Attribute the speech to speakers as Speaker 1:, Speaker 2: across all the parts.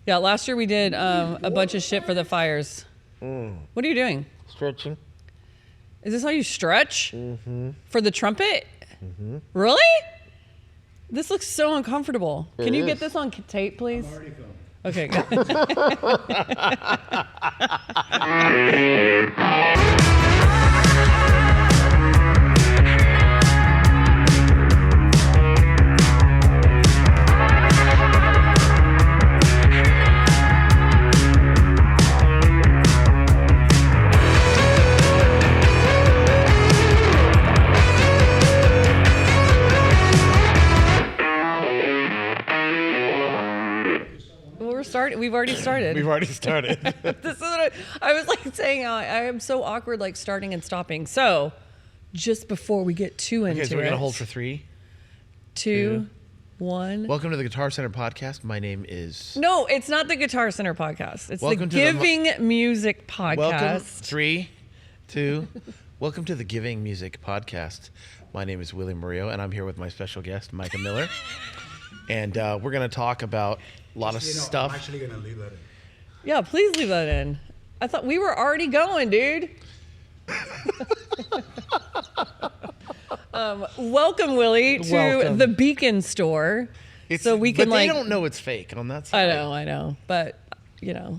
Speaker 1: Yeah, last year we did a bunch of shit for the fires. What are you doing?
Speaker 2: Stretching.
Speaker 1: Is this how you stretch?
Speaker 2: Mm-hmm.
Speaker 1: For the trumpet?
Speaker 2: Mm-hmm.
Speaker 1: Really? This looks so uncomfortable. Can you get this on tape, please?
Speaker 3: I'm already filming.
Speaker 1: Okay, good. We've already started.
Speaker 2: We've already started.
Speaker 1: This is what I was like saying. I am so awkward, like starting and stopping. So, just before we get too into it,
Speaker 2: Okay, so we're gonna hold for 3,
Speaker 1: 2, 1.
Speaker 2: Welcome to the Guitar Center podcast. My name is.
Speaker 1: No, it's not the Guitar Center podcast. It's
Speaker 2: Welcome
Speaker 1: the
Speaker 2: to the
Speaker 1: Giving Music podcast.
Speaker 2: Welcome. 3, 2. Welcome to the Giving Music podcast. My name is Willie Murillo, and I'm here with my special guest, Myka Miller. And we're gonna talk about a lot of stuff.
Speaker 3: I'm actually going to leave that in.
Speaker 1: Yeah, please leave that in. I thought we were already going, dude. Welcome, Willie, to
Speaker 2: Welcome.
Speaker 1: the Beacon store. So we can
Speaker 2: but
Speaker 1: like.
Speaker 2: they don't know it's fake on that side.
Speaker 1: I know, but you know,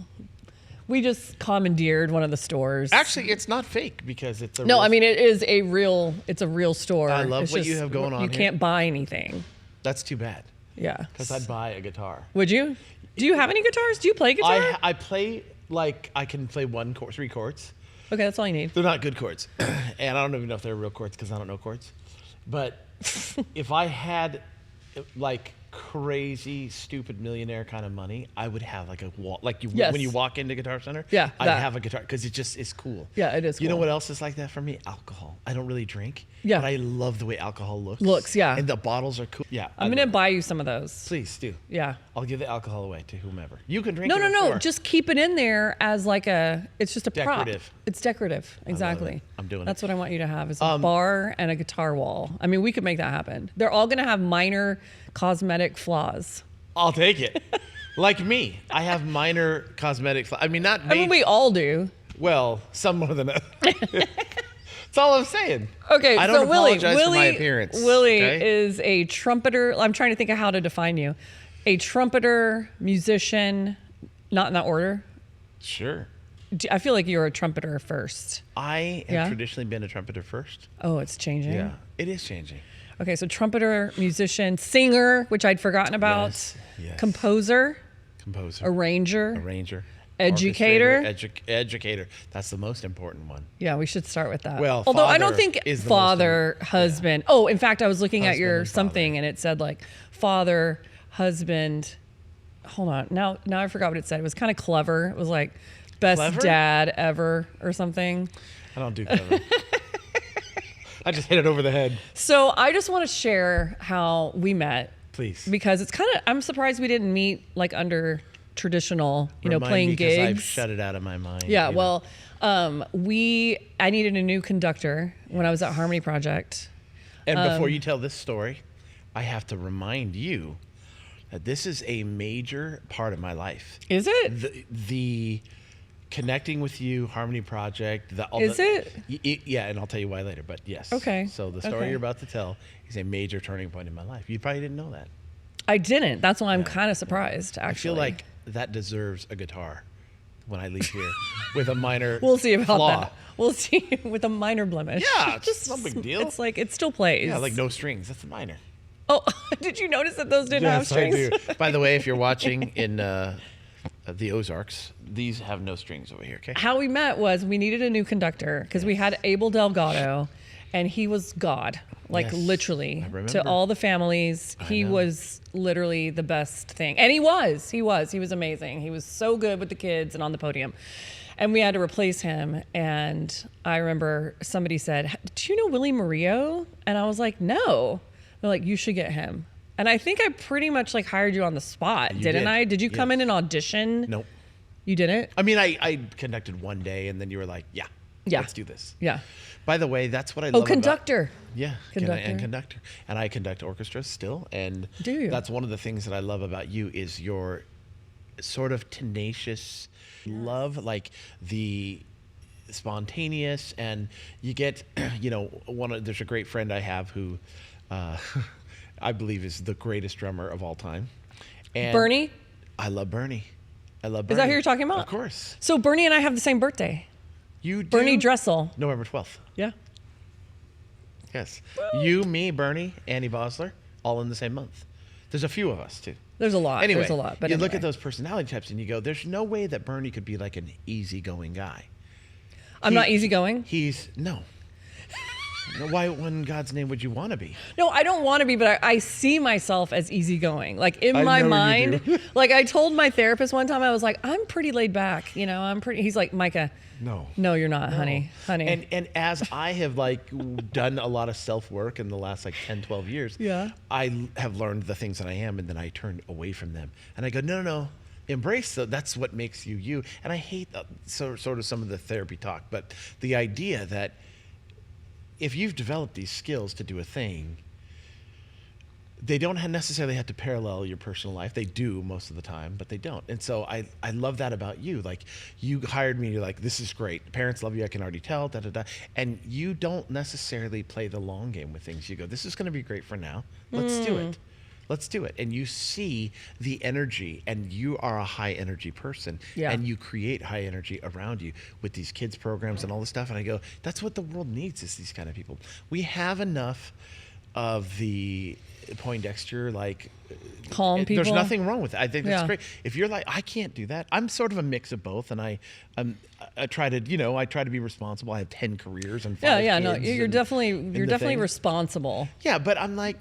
Speaker 1: we just commandeered one of the stores.
Speaker 2: Actually, it's not fake because it's a.
Speaker 1: No,
Speaker 2: real
Speaker 1: I mean it is a real. It's a real store.
Speaker 2: I love
Speaker 1: It's
Speaker 2: what you have going on
Speaker 1: You
Speaker 2: here.
Speaker 1: can't buy anything.
Speaker 2: That's too bad.
Speaker 1: Yeah.
Speaker 2: Because I'd buy a guitar.
Speaker 1: Would you? Do you have any guitars? Do you play guitar?
Speaker 2: I play I can play 3 chords.
Speaker 1: Okay, that's all you need.
Speaker 2: They're not good chords, and I don't even know if they're real chords because I don't know chords. But if I had like crazy, stupid millionaire kind of money, I would have like a wall. Like
Speaker 1: Yes.
Speaker 2: when you walk into Guitar Center,
Speaker 1: Yeah,
Speaker 2: I'd
Speaker 1: that.
Speaker 2: have a guitar because it just is cool.
Speaker 1: Yeah, it is
Speaker 2: You know
Speaker 1: cool.
Speaker 2: what else is like that for me? Alcohol. I don't really drink.
Speaker 1: Yeah.
Speaker 2: But I love the way alcohol looks.
Speaker 1: Looks, yeah.
Speaker 2: And the bottles are cool. Yeah.
Speaker 1: I'm gonna buy you some of those.
Speaker 2: Please do.
Speaker 1: Yeah.
Speaker 2: I'll give the alcohol away to whomever. You can drink
Speaker 1: No,
Speaker 2: it
Speaker 1: no, no.
Speaker 2: before.
Speaker 1: Just keep it in there as like a. It's just a prop.
Speaker 2: Decorative.
Speaker 1: It's decorative. Exactly.
Speaker 2: it. I'm doing it.
Speaker 1: That's what I want you to have: is a bar and a guitar wall. I mean, we could make that happen. They're all gonna have minor cosmetic flaws.
Speaker 2: I'll take it. Like me, I have minor cosmetic. I mean, not
Speaker 1: I mean,
Speaker 2: major.
Speaker 1: we all do.
Speaker 2: Well, some more than others. That's all I'm saying.
Speaker 1: Okay,
Speaker 2: I don't
Speaker 1: so Willie,
Speaker 2: apologize for my appearance.
Speaker 1: Willie
Speaker 2: okay?
Speaker 1: is a trumpeter. I'm trying to think of how to define you. A trumpeter, musician, not in that order.
Speaker 2: Sure.
Speaker 1: I feel like you're a trumpeter first.
Speaker 2: I have
Speaker 1: Yeah?
Speaker 2: traditionally been a trumpeter first.
Speaker 1: Oh, it's changing.
Speaker 2: Yeah, it is changing.
Speaker 1: Okay, so trumpeter, musician, singer, which I'd forgotten about,
Speaker 2: Yes.
Speaker 1: composer,
Speaker 2: Composer.
Speaker 1: arranger.
Speaker 2: Arranger.
Speaker 1: Educator.
Speaker 2: orchestrator, educator. That's the most important one.
Speaker 1: Yeah, we should start with that.
Speaker 2: Well,
Speaker 1: although I don't
Speaker 2: father
Speaker 1: think
Speaker 2: is the
Speaker 1: father,
Speaker 2: most
Speaker 1: husband. Oh, in fact, I was looking at
Speaker 2: Husband
Speaker 1: your
Speaker 2: and father.
Speaker 1: something and it said like father, husband. Hold on, now I forgot what it said. It was kind of clever. It was like best
Speaker 2: Clever?
Speaker 1: dad ever or something.
Speaker 2: I don't do clever. I just hit it over the head.
Speaker 1: So I just want to share how we met.
Speaker 2: Please.
Speaker 1: Because it's kind of, I'm surprised we didn't meet like under traditional,
Speaker 2: Remind
Speaker 1: playing
Speaker 2: me, 'cause
Speaker 1: gigs.
Speaker 2: I've shut it out of my mind.
Speaker 1: Yeah,
Speaker 2: you know.
Speaker 1: well, I needed a new conductor when I was at Harmony Project.
Speaker 2: And before you tell this story, I have to remind you that this is a major part of my life.
Speaker 1: Is it?
Speaker 2: The connecting with you, Harmony Project.
Speaker 1: Is it?
Speaker 2: Yeah, and I'll tell you why later. But yes.
Speaker 1: Okay.
Speaker 2: So the story
Speaker 1: Okay.
Speaker 2: you're about to tell is a major turning point in my life. You probably didn't know that.
Speaker 1: I didn't. That's why I'm kind of surprised, actually.
Speaker 2: I feel like that deserves a guitar when I leave here with a minor
Speaker 1: we'll see about
Speaker 2: flaw.
Speaker 1: that. We'll see with a minor blemish.
Speaker 2: Yeah, it's no big deal.
Speaker 1: It's like it still plays.
Speaker 2: Yeah, like no strings. That's a minor.
Speaker 1: Oh, did you notice that those didn't have strings?
Speaker 2: I do. By the way, if you're watching in the Ozarks, these have no strings over here, okay?
Speaker 1: How we met was we needed a new conductor because we had Abel Delgado, and he was God, like
Speaker 2: Yes,
Speaker 1: literally
Speaker 2: I remember.
Speaker 1: to all the families. He
Speaker 2: know.
Speaker 1: was literally the best thing, and he was amazing. He was so good with the kids and on the podium. And we had to replace him. And I remember somebody said, "Do you know Willie Murillo?" And I was like, "No." They're like, "You should get him." And I think I pretty much like hired you on the spot,
Speaker 2: You
Speaker 1: didn't
Speaker 2: did.
Speaker 1: I? Did you come
Speaker 2: Yes.
Speaker 1: in and audition?
Speaker 2: Nope.
Speaker 1: You didn't?
Speaker 2: I mean, I conducted one day, and then you were like, yeah, let's do this.
Speaker 1: Yeah.
Speaker 2: By the way, that's what I
Speaker 1: Oh,
Speaker 2: love
Speaker 1: conductor.
Speaker 2: about... Yeah,
Speaker 1: Conductor.
Speaker 2: and conductor. And I conduct orchestras still. And
Speaker 1: Do you?
Speaker 2: that's one of the things that I love about you is your sort of tenacious love, like the spontaneous, and you get, there's a great friend I have who I believe is the greatest drummer of all time. And
Speaker 1: Bernie?
Speaker 2: I love Bernie.
Speaker 1: Is that who you're talking about?
Speaker 2: Of course.
Speaker 1: So Bernie and I have the same birthday.
Speaker 2: You do?
Speaker 1: Bernie Dressel.
Speaker 2: November 12th.
Speaker 1: Yeah.
Speaker 2: Yes. You, me, Bernie, Annie Bosler, all in the same month. There's a few of us too.
Speaker 1: There's a lot.
Speaker 2: Anyway,
Speaker 1: There's a lot. But
Speaker 2: you look at those personality types and you go, there's no way that Bernie could be like an easygoing guy.
Speaker 1: I'm not easygoing.
Speaker 2: No. Why, in God's name, would you want to be?
Speaker 1: No, I don't want to be, but I see myself as easygoing. Like in
Speaker 2: I
Speaker 1: my
Speaker 2: know you
Speaker 1: mind,
Speaker 2: do.
Speaker 1: like I told my therapist one time, I was like, I'm pretty laid back. He's like, Myka, no, you're not, honey.
Speaker 2: And as I have done a lot of self-work in the last 10, 12 years,
Speaker 1: Yeah.
Speaker 2: I have learned the things that I am, and then I turn away from them. And I go, no. Embrace that's what makes you you. And I hate sort of some of the therapy talk, but the idea that if you've developed these skills to do a thing, they don't necessarily have to parallel your personal life. They do most of the time, but they don't. And so I love that about you. Like, you hired me, you're like, this is great. Parents love you, I can already tell, da-da-da. And you don't necessarily play the long game with things. You go, this is going to be great for now. Let's do it. Let's do it. And you see the energy, and you are a high energy person.
Speaker 1: Yeah.
Speaker 2: And you create high energy around you with these kids programs and all this stuff. And I go, that's what the world needs, is these kind of people. We have enough of the Poindexter,
Speaker 1: calm people.
Speaker 2: There's nothing wrong with it. I think that's
Speaker 1: Yeah.
Speaker 2: great. If you're like, I can't do that. I'm sort of a mix of both, and I try to be responsible. I have 10 careers and 5
Speaker 1: Yeah, no,
Speaker 2: kids
Speaker 1: you're
Speaker 2: and
Speaker 1: definitely
Speaker 2: the thing.
Speaker 1: responsible,
Speaker 2: Yeah, but I'm
Speaker 1: but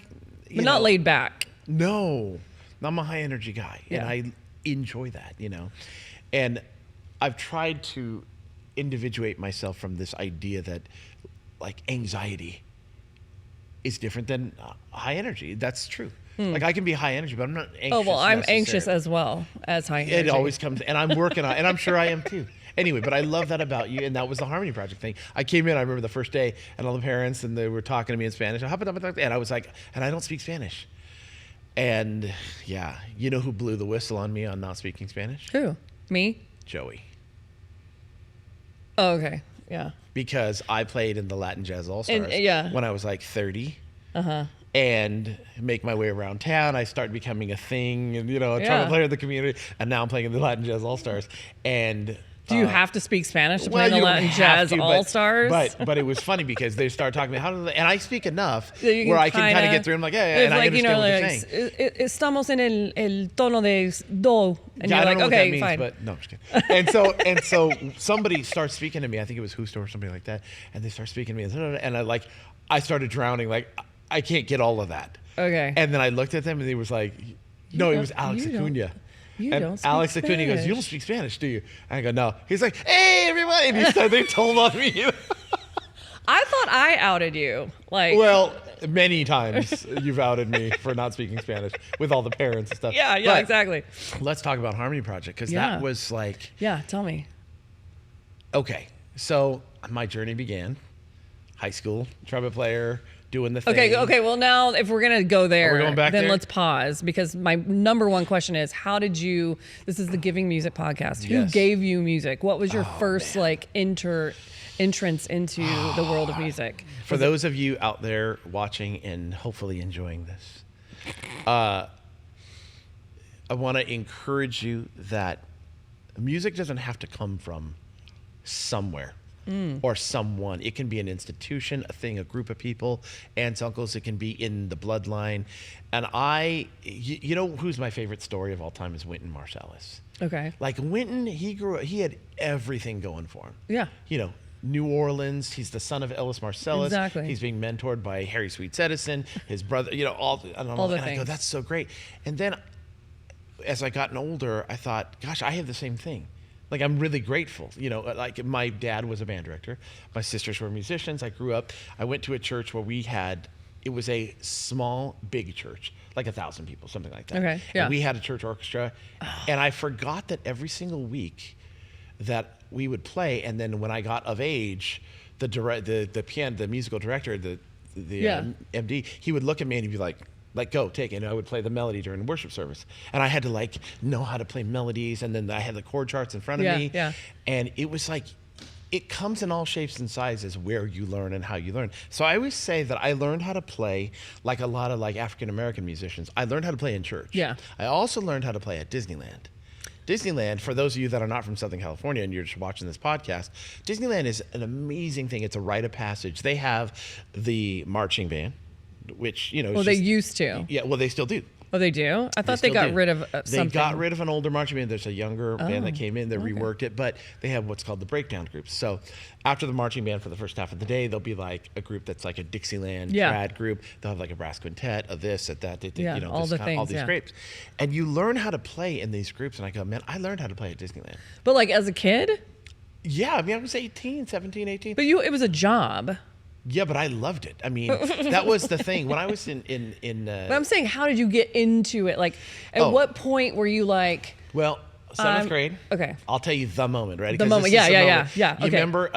Speaker 1: not laid back.
Speaker 2: No, I'm a high energy guy,
Speaker 1: Yeah.
Speaker 2: and I enjoy that, And I've tried to individuate myself from this idea that anxiety is different than high energy. That's true. I can be high energy, but I'm not anxious.
Speaker 1: Oh, well, I'm anxious
Speaker 2: necessarily.
Speaker 1: as well as high energy.
Speaker 2: It always comes, and I'm working on, and I'm sure I am too. Anyway, but I love that about you, and that was the Harmony Project thing. I came in, I remember the first day, and all the parents, and they were talking to me in Spanish, and I was like, and I don't speak Spanish. And yeah, you know who blew the whistle on me on not speaking Spanish?
Speaker 1: Who? Me?
Speaker 2: Joey.
Speaker 1: Oh, okay. Yeah.
Speaker 2: Because I played in the Latin Jazz All-Stars when I was 30.
Speaker 1: Uh-huh.
Speaker 2: And make my way around town. I started becoming a thing, and a trumpet
Speaker 1: Yeah.
Speaker 2: player in the community. And now I'm playing in the Latin Jazz All-Stars. And
Speaker 1: Do you have to speak Spanish to play in the
Speaker 2: you don't
Speaker 1: Latin
Speaker 2: have
Speaker 1: Jazz
Speaker 2: to,
Speaker 1: All-Stars?
Speaker 2: But it was funny because they started talking about and I speak enough
Speaker 1: Yeah, you
Speaker 2: where I can kind
Speaker 1: kinda-
Speaker 2: of get through. I'm like, yeah,
Speaker 1: It's
Speaker 2: and I understand what they're saying.
Speaker 1: Estamos en el tono de do, and
Speaker 2: Yeah,
Speaker 1: you're
Speaker 2: I don't
Speaker 1: like,
Speaker 2: know what
Speaker 1: okay,
Speaker 2: that means,
Speaker 1: fine.
Speaker 2: but no, I'm just kidding. And so somebody starts speaking to me. I think it was Husto or somebody like that, and they start speaking to me, and I started drowning. I can't get all of that.
Speaker 1: Okay.
Speaker 2: And then I looked at them, and he was like, no, it was Alex Acuna.
Speaker 1: You
Speaker 2: And
Speaker 1: don't speak
Speaker 2: Alex Acuna goes,
Speaker 1: Spanish.
Speaker 2: you don't speak Spanish, do you? And I go, no. He's like, hey, everybody. And they told on me.
Speaker 1: I thought I outed you.
Speaker 2: Well, many times you've outed me for not speaking Spanish with all the parents and stuff.
Speaker 1: Yeah,
Speaker 2: But
Speaker 1: exactly.
Speaker 2: Let's talk about Harmony Project, because
Speaker 1: Yeah.
Speaker 2: that was
Speaker 1: Yeah, tell me.
Speaker 2: okay. So my journey began high school, trumpet player, doing the thing.
Speaker 1: Okay. Well, now if we're gonna go there,
Speaker 2: Are we going back
Speaker 1: then
Speaker 2: there?
Speaker 1: let's pause, because my number one question is, how did you? This is the Giving Music podcast. Who
Speaker 2: Yes.
Speaker 1: gave you music? What was your first entrance into the world of music?
Speaker 2: For those of you out there watching and hopefully enjoying this, I want to encourage you that music doesn't have to come from somewhere or someone. It can be an institution, a thing, a group of people, aunts, uncles. It can be in the bloodline. And you know who's my favorite story of all time is Wynton Marsalis.
Speaker 1: Okay.
Speaker 2: Wynton, he had everything going for him.
Speaker 1: Yeah.
Speaker 2: New Orleans. He's the son of Ellis Marsalis.
Speaker 1: Exactly.
Speaker 2: He's being mentored by Harry Sweets Edison, his brother. All the
Speaker 1: the
Speaker 2: and I go,
Speaker 1: things.
Speaker 2: that's so great. And then, as I gotten older, I thought, gosh, I have the same thing. I'm really grateful. My dad was a band director. My sisters were musicians. I grew up. I went to a church where it was a small, big church, 1,000 people, something like that.
Speaker 1: Okay, yeah.
Speaker 2: And we had a church orchestra, and I forgot that every single week that we would play, and then when I got of age, the musical director, the
Speaker 1: Yeah.
Speaker 2: MD, he would look at me and he'd be like, Like, go, take it. And I would play the melody during worship service. And I had to like know how to play melodies. And then I had the chord charts in front of me.
Speaker 1: Yeah.
Speaker 2: And it was like, it comes in all shapes and sizes where you learn and how you learn. So I always say that I learned how to play like a lot of like African-American musicians. I learned how to play in church.
Speaker 1: Yeah.
Speaker 2: I also learned how to play at Disneyland. Disneyland, for those of you that are not from Southern California and you're just watching this podcast, Disneyland is an amazing thing. It's a rite of passage. They have the marching band, which, you know,
Speaker 1: Well, they used to.
Speaker 2: Yeah, well, they still do.
Speaker 1: Oh, they do? I thought they got rid of something.
Speaker 2: They got rid of an older marching band. There's a younger band that came in. They reworked it, but they have what's called the breakdown groups. So after the marching band for the first half of the day, there'll be like a group that's like a Dixieland trad group. They'll have like a brass quintet, a this, a that, you know,
Speaker 1: all the things,
Speaker 2: all these groups. And you learn how to play in these groups. And I go, man, I learned how to play at Disneyland.
Speaker 1: But like as a kid?
Speaker 2: Yeah, I mean, I was 17, 18.
Speaker 1: But it was a job.
Speaker 2: Yeah, but I loved it. I mean, that was the thing. When I was
Speaker 1: But I'm saying, how did you get into it? Like, at what point were you like...
Speaker 2: Well, seventh grade.
Speaker 1: Okay.
Speaker 2: I'll tell you the moment, right?
Speaker 1: The moment, yeah.
Speaker 2: You
Speaker 1: Okay.
Speaker 2: remember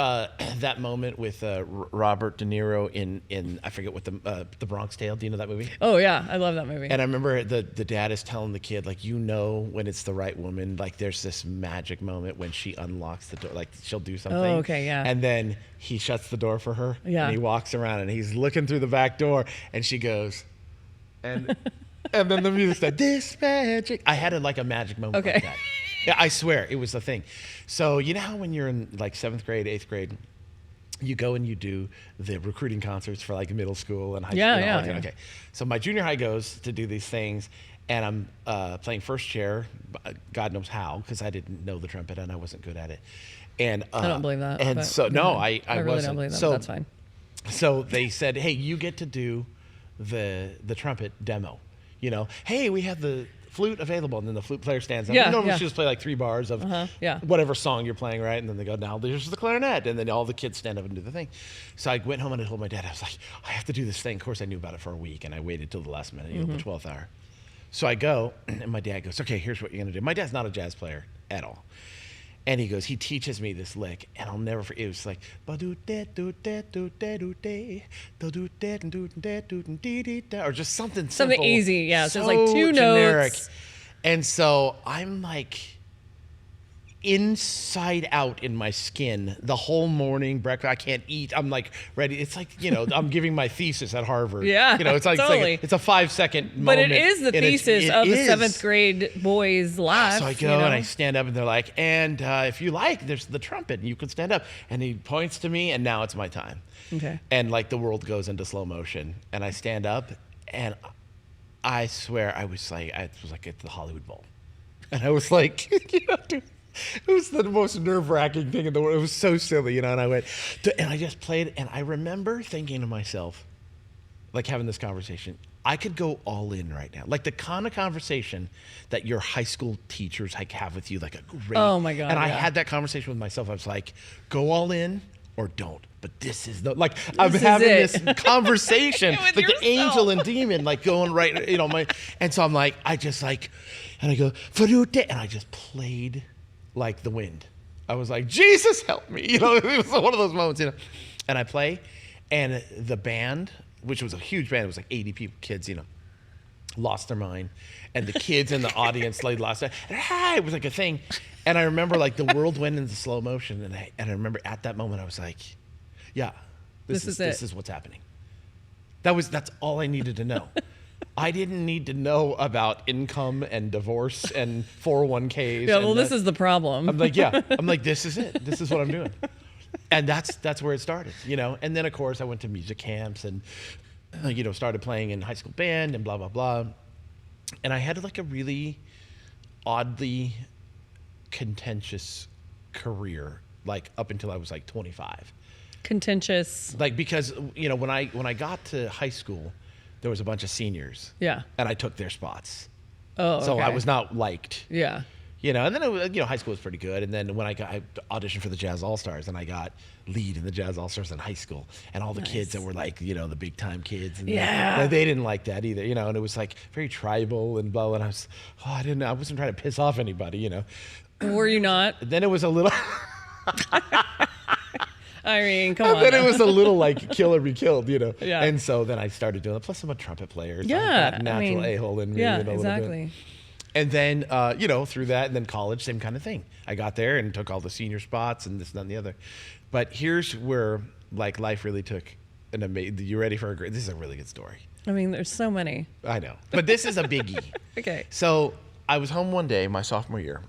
Speaker 2: that moment with Robert De Niro in I forget what the Bronx Tale. Do you know that movie?
Speaker 1: Oh yeah, I love that movie.
Speaker 2: And I remember the dad is telling the kid, like, you know, when it's the right woman, like there's this magic moment when she unlocks the door, like she'll do something.
Speaker 1: Oh, okay, yeah.
Speaker 2: And then he shuts the door for her.
Speaker 1: Yeah.
Speaker 2: And he walks around and he's looking through the back door and she goes, and then the music's like, this magic. I had like a magic moment like that. Yeah, I swear it was the thing. So you know how when you're in like 7th grade, 8th grade, you go and you do the recruiting concerts for like middle school and high school.
Speaker 1: Yeah.
Speaker 2: Okay. So my junior high goes to do these things, and I'm playing first chair, God knows how, because I didn't know the trumpet and I wasn't good at it. And
Speaker 1: I don't believe that.
Speaker 2: And so no, I
Speaker 1: really
Speaker 2: wasn't.
Speaker 1: don't believe that.
Speaker 2: So
Speaker 1: But that's fine.
Speaker 2: So they said, hey, you get to do the trumpet demo. You know, hey, we have the flute available, and then the flute player stands up.
Speaker 1: Yeah,
Speaker 2: You normally
Speaker 1: yeah.
Speaker 2: just play like 3 bars of whatever song you're playing, right? And then they go, now there's the clarinet, and then all the kids stand up and do the thing. So I went home and I told my dad, I was like, I have to do this thing. Of course, I knew about it for a week, and I waited till the last minute, you know, the 12th hour. So I go, and my dad goes, okay, here's what you're gonna do. My dad's not a jazz player at all. And he goes, he teaches me this lick, and I'll never forget. It was like, or just something simple.
Speaker 1: Something easy, yeah. So it's like 2
Speaker 2: generic.
Speaker 1: notes.
Speaker 2: And so I'm like inside out in my skin the whole morning, breakfast. I can't eat. I'm like ready. It's like, you know, I'm giving my thesis at Harvard.
Speaker 1: Yeah,
Speaker 2: you know, it's like,
Speaker 1: totally.
Speaker 2: it's a 5-second moment.
Speaker 1: But it is the thesis of the
Speaker 2: is.
Speaker 1: 7th grade boys' life.
Speaker 2: So I go and I stand up, and they're like, and if you like, there's the trumpet, and you can stand up. And he points to me, and now it's my time.
Speaker 1: Okay.
Speaker 2: And like the world goes into slow motion, and I stand up, and I swear I was like at the Hollywood Bowl, and I was like, you know, dude, it was the most nerve-wracking thing in the world. It was so silly, you know. And I went, and I just played, and I remember thinking to myself, like having this conversation, I could go all in right now, like the kind of conversation that your high school teachers like have with you, like a great.
Speaker 1: Oh my God!
Speaker 2: And I
Speaker 1: yeah.
Speaker 2: had that conversation with myself. I was like, go all in or don't. But this is the like I'm having this conversation, like
Speaker 1: yourself.
Speaker 2: the angel and demon, like going right, you know, and so I'm like, I just like, and I go, and I just played like the wind. I was like, Jesus help me, you know. It was one of those moments, you know. And I play, and the band, which was a huge band, it was like 80 people, kids, you know, lost their mind, and the kids in the audience like lost their, and it was like a thing. And I remember like the world went into slow motion, and I remember at that moment I was like, yeah, this is what's happening. That's all I needed to know. I didn't need to know about income and divorce and 401ks.
Speaker 1: Yeah, well, this is the problem.
Speaker 2: I'm like, this is it. This is what I'm doing. And that's where it started, you know. And then, of course, I went to music camps and, you know, started playing in high school band and blah, blah, blah. And I had like a really oddly contentious career, like up until I was like 25.
Speaker 1: Contentious.
Speaker 2: Like, because, you know, when I got to high school, there was a bunch of seniors.
Speaker 1: Yeah.
Speaker 2: And I took their spots.
Speaker 1: Oh, okay.
Speaker 2: So I was not liked.
Speaker 1: Yeah.
Speaker 2: You know, and then, you know, high school was pretty good. And then when I auditioned for the Jazz All-Stars, and I got lead in the Jazz All-Stars in high school. And all the kids that were like, you know, the big time kids. And they didn't like that either, you know, and it was like very tribal and blah. And I was, I wasn't trying to piss off anybody, you know.
Speaker 1: Were you not?
Speaker 2: Then it was a little...
Speaker 1: I mean, come
Speaker 2: And
Speaker 1: on.
Speaker 2: then it was a little like kill or be killed,
Speaker 1: Yeah.
Speaker 2: And so then I started doing it. Plus, I'm a trumpet player. So
Speaker 1: Yeah,
Speaker 2: I've got natural a-hole in me.
Speaker 1: Yeah,
Speaker 2: a little
Speaker 1: exactly.
Speaker 2: bit. And then, through that, and then college, same kind of thing. I got there and took all the senior spots and this, and that, and the other. But here's where, like, life really took an amazing. You ready for this is a really good story.
Speaker 1: I mean, there's so many.
Speaker 2: I know. But this is a biggie.
Speaker 1: Okay.
Speaker 2: So I was home one day, my sophomore year.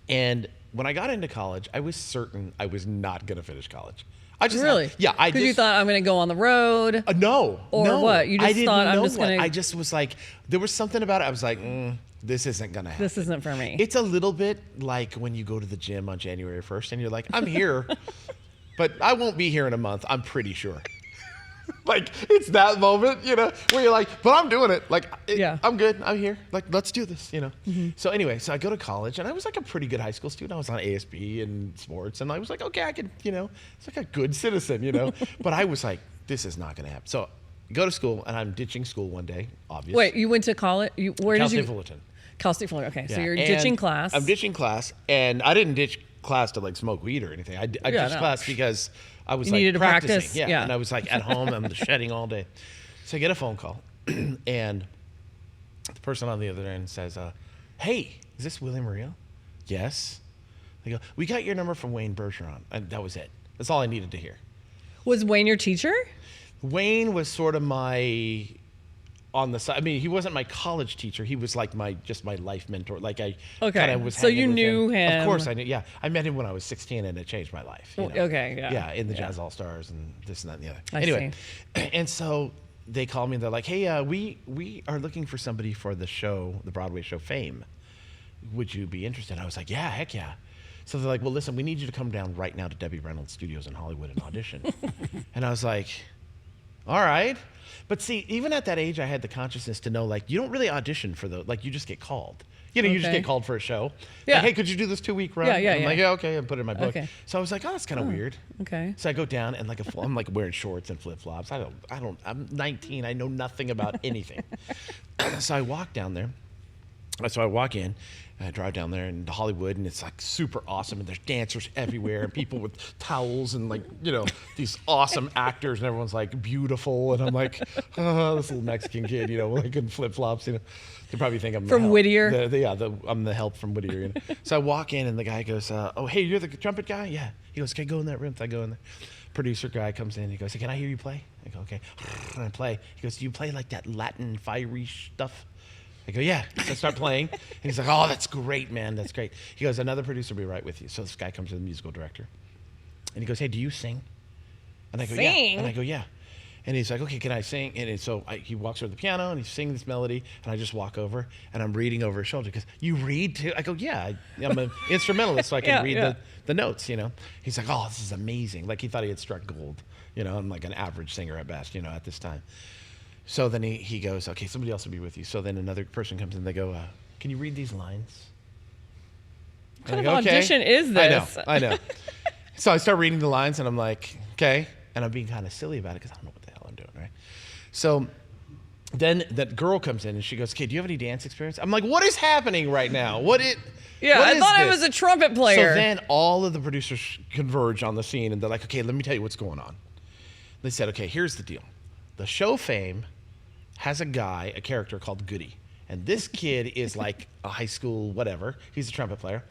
Speaker 2: And when I got into college, I was certain I was not going to finish college. I just
Speaker 1: Really?
Speaker 2: Because
Speaker 1: you thought I'm going to go on the road.
Speaker 2: No.
Speaker 1: Or
Speaker 2: no.
Speaker 1: what? You just
Speaker 2: I didn't
Speaker 1: thought I'm
Speaker 2: know
Speaker 1: just
Speaker 2: what.
Speaker 1: going to.
Speaker 2: I just was like, there was something about it. I was like, this isn't going to happen.
Speaker 1: This isn't for me.
Speaker 2: It's a little bit like when you go to the gym on January 1st and you're like, I'm here, but I won't be here in a month. I'm pretty sure. Like, it's that moment, where you're like, but I'm doing it. Like, I'm good. I'm here. Like, let's do this,
Speaker 1: Mm-hmm.
Speaker 2: So anyway, so I go to college, and I was like a pretty good high school student. I was on ASB and sports, and I was like, okay, I can, it's like a good citizen, But I was like, this is not going to happen. So I go to school, and I'm ditching school one day, obviously.
Speaker 1: Wait, you went to college? Where
Speaker 2: Cal
Speaker 1: did you?
Speaker 2: State Fullerton.
Speaker 1: Cal State Fullerton. Okay, so
Speaker 2: Yeah.
Speaker 1: you're
Speaker 2: And
Speaker 1: ditching class.
Speaker 2: I'm ditching class, and I didn't ditch class to like smoke weed or anything. I ditched class because I was
Speaker 1: needed to
Speaker 2: practicing.
Speaker 1: practice,
Speaker 2: Yeah.
Speaker 1: yeah.
Speaker 2: And I was like at home, I'm shedding all day. So I get a phone call, and the person on the other end says, hey, is this Willie Murillo? Yes. They go, we got your number from Wayne Bergeron. And that was it. That's all I needed to hear.
Speaker 1: Was Wayne your teacher?
Speaker 2: Wayne was sort of my on the side. I mean, he wasn't my college teacher. He was like my life mentor. Like I kind of was.
Speaker 1: So you
Speaker 2: hanging with
Speaker 1: knew him.
Speaker 2: Of course I knew. Yeah, I met him when I was 16, and it changed my life.
Speaker 1: Okay, yeah.
Speaker 2: Yeah, in the Jazz All Stars and this and that and the other.
Speaker 1: I
Speaker 2: Anyway, and so they called me and they're like, hey, we are looking for somebody for the show, the Broadway show Fame. Would you be interested? I was like, yeah, heck yeah. So they're like, well, listen, we need you to come down right now to Debbie Reynolds Studios in Hollywood and audition. And I was like, all right. But see, even at that age, I had the consciousness to know, like, you don't really audition for you just get called. You just get called for a show.
Speaker 1: Yeah.
Speaker 2: Like, hey, could you do this 2-week run?
Speaker 1: Yeah.
Speaker 2: I'm like, yeah, okay, and put it in my book.
Speaker 1: Okay.
Speaker 2: So I was like, oh, that's kind of weird.
Speaker 1: Okay.
Speaker 2: So I go down and I'm like wearing shorts and flip flops. I'm 19. I know nothing about anything. So I walk down there. So I walk in, and I drive down there into Hollywood, and it's like super awesome, and there's dancers everywhere, and people with towels, and these awesome actors, and everyone's like beautiful, and I'm like, oh, this little Mexican kid, like in flip flops, They probably think I'm
Speaker 1: From Whittier.
Speaker 2: I'm the help from Whittier. So I walk in, and the guy goes, oh, hey, you're the trumpet guy? Yeah. He goes, can I go in that room? So I go in there. Producer guy comes in. He goes, hey, can I hear you play? I go, okay. And I play. He goes, do you play like that Latin fiery stuff? I go, yeah. So I start playing. And he's like, oh, that's great, man. That's great. He goes, another producer will be right with you. So this guy comes in, the musical director. And he goes, hey, do you sing? And I go, yeah. And I go, yeah. And he's like, okay, can I sing? And so he walks over to the piano, and he's singing this melody. And I just walk over, and I'm reading over his shoulder. Because you read too? I go, yeah. I'm an instrumentalist, so I can read the notes, He's like, oh, this is amazing. Like he thought he had struck gold. I'm like an average singer at best, at this time. So then he goes, okay, somebody else will be with you. So then another person comes in. They go, can you read these lines?
Speaker 1: What kind of audition is this?
Speaker 2: I know. So I start reading the lines, and I'm like, okay. And I'm being kind of silly about it because I don't know what the hell I'm doing, right? So then that girl comes in, and she goes, okay, do you have any dance experience? I'm like, what is happening right now?
Speaker 1: I thought I was a trumpet player.
Speaker 2: So then all of the producers converge on the scene, and they're like, okay, let me tell you what's going on. They said, okay, here's the deal. The show Fame has a character called Goody. And this kid is like a high school whatever. He's a trumpet player.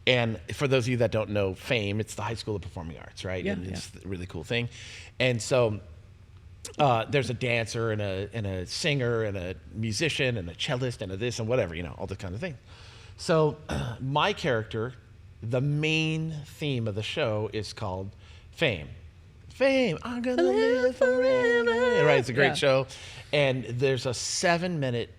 Speaker 2: And for those of you that don't know Fame, it's the High School of Performing Arts, right?
Speaker 1: Yeah,
Speaker 2: and it's a really cool thing. And so there's a dancer and a singer and a musician and a cellist and a this and whatever, all this kind of thing. So my character, the main theme of the show is called Fame. Fame, I'm gonna live forever. Right, it's a great show. And there's a 7-minute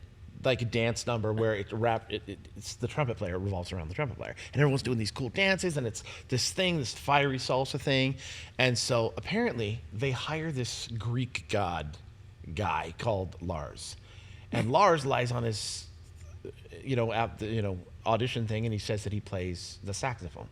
Speaker 2: dance number where it's the trumpet player, it revolves around the trumpet player. And everyone's doing these cool dances, and it's this fiery salsa thing. And so apparently they hire this Greek god guy called Lars. And Lars lies on his audition thing, and he says that he plays the saxophone.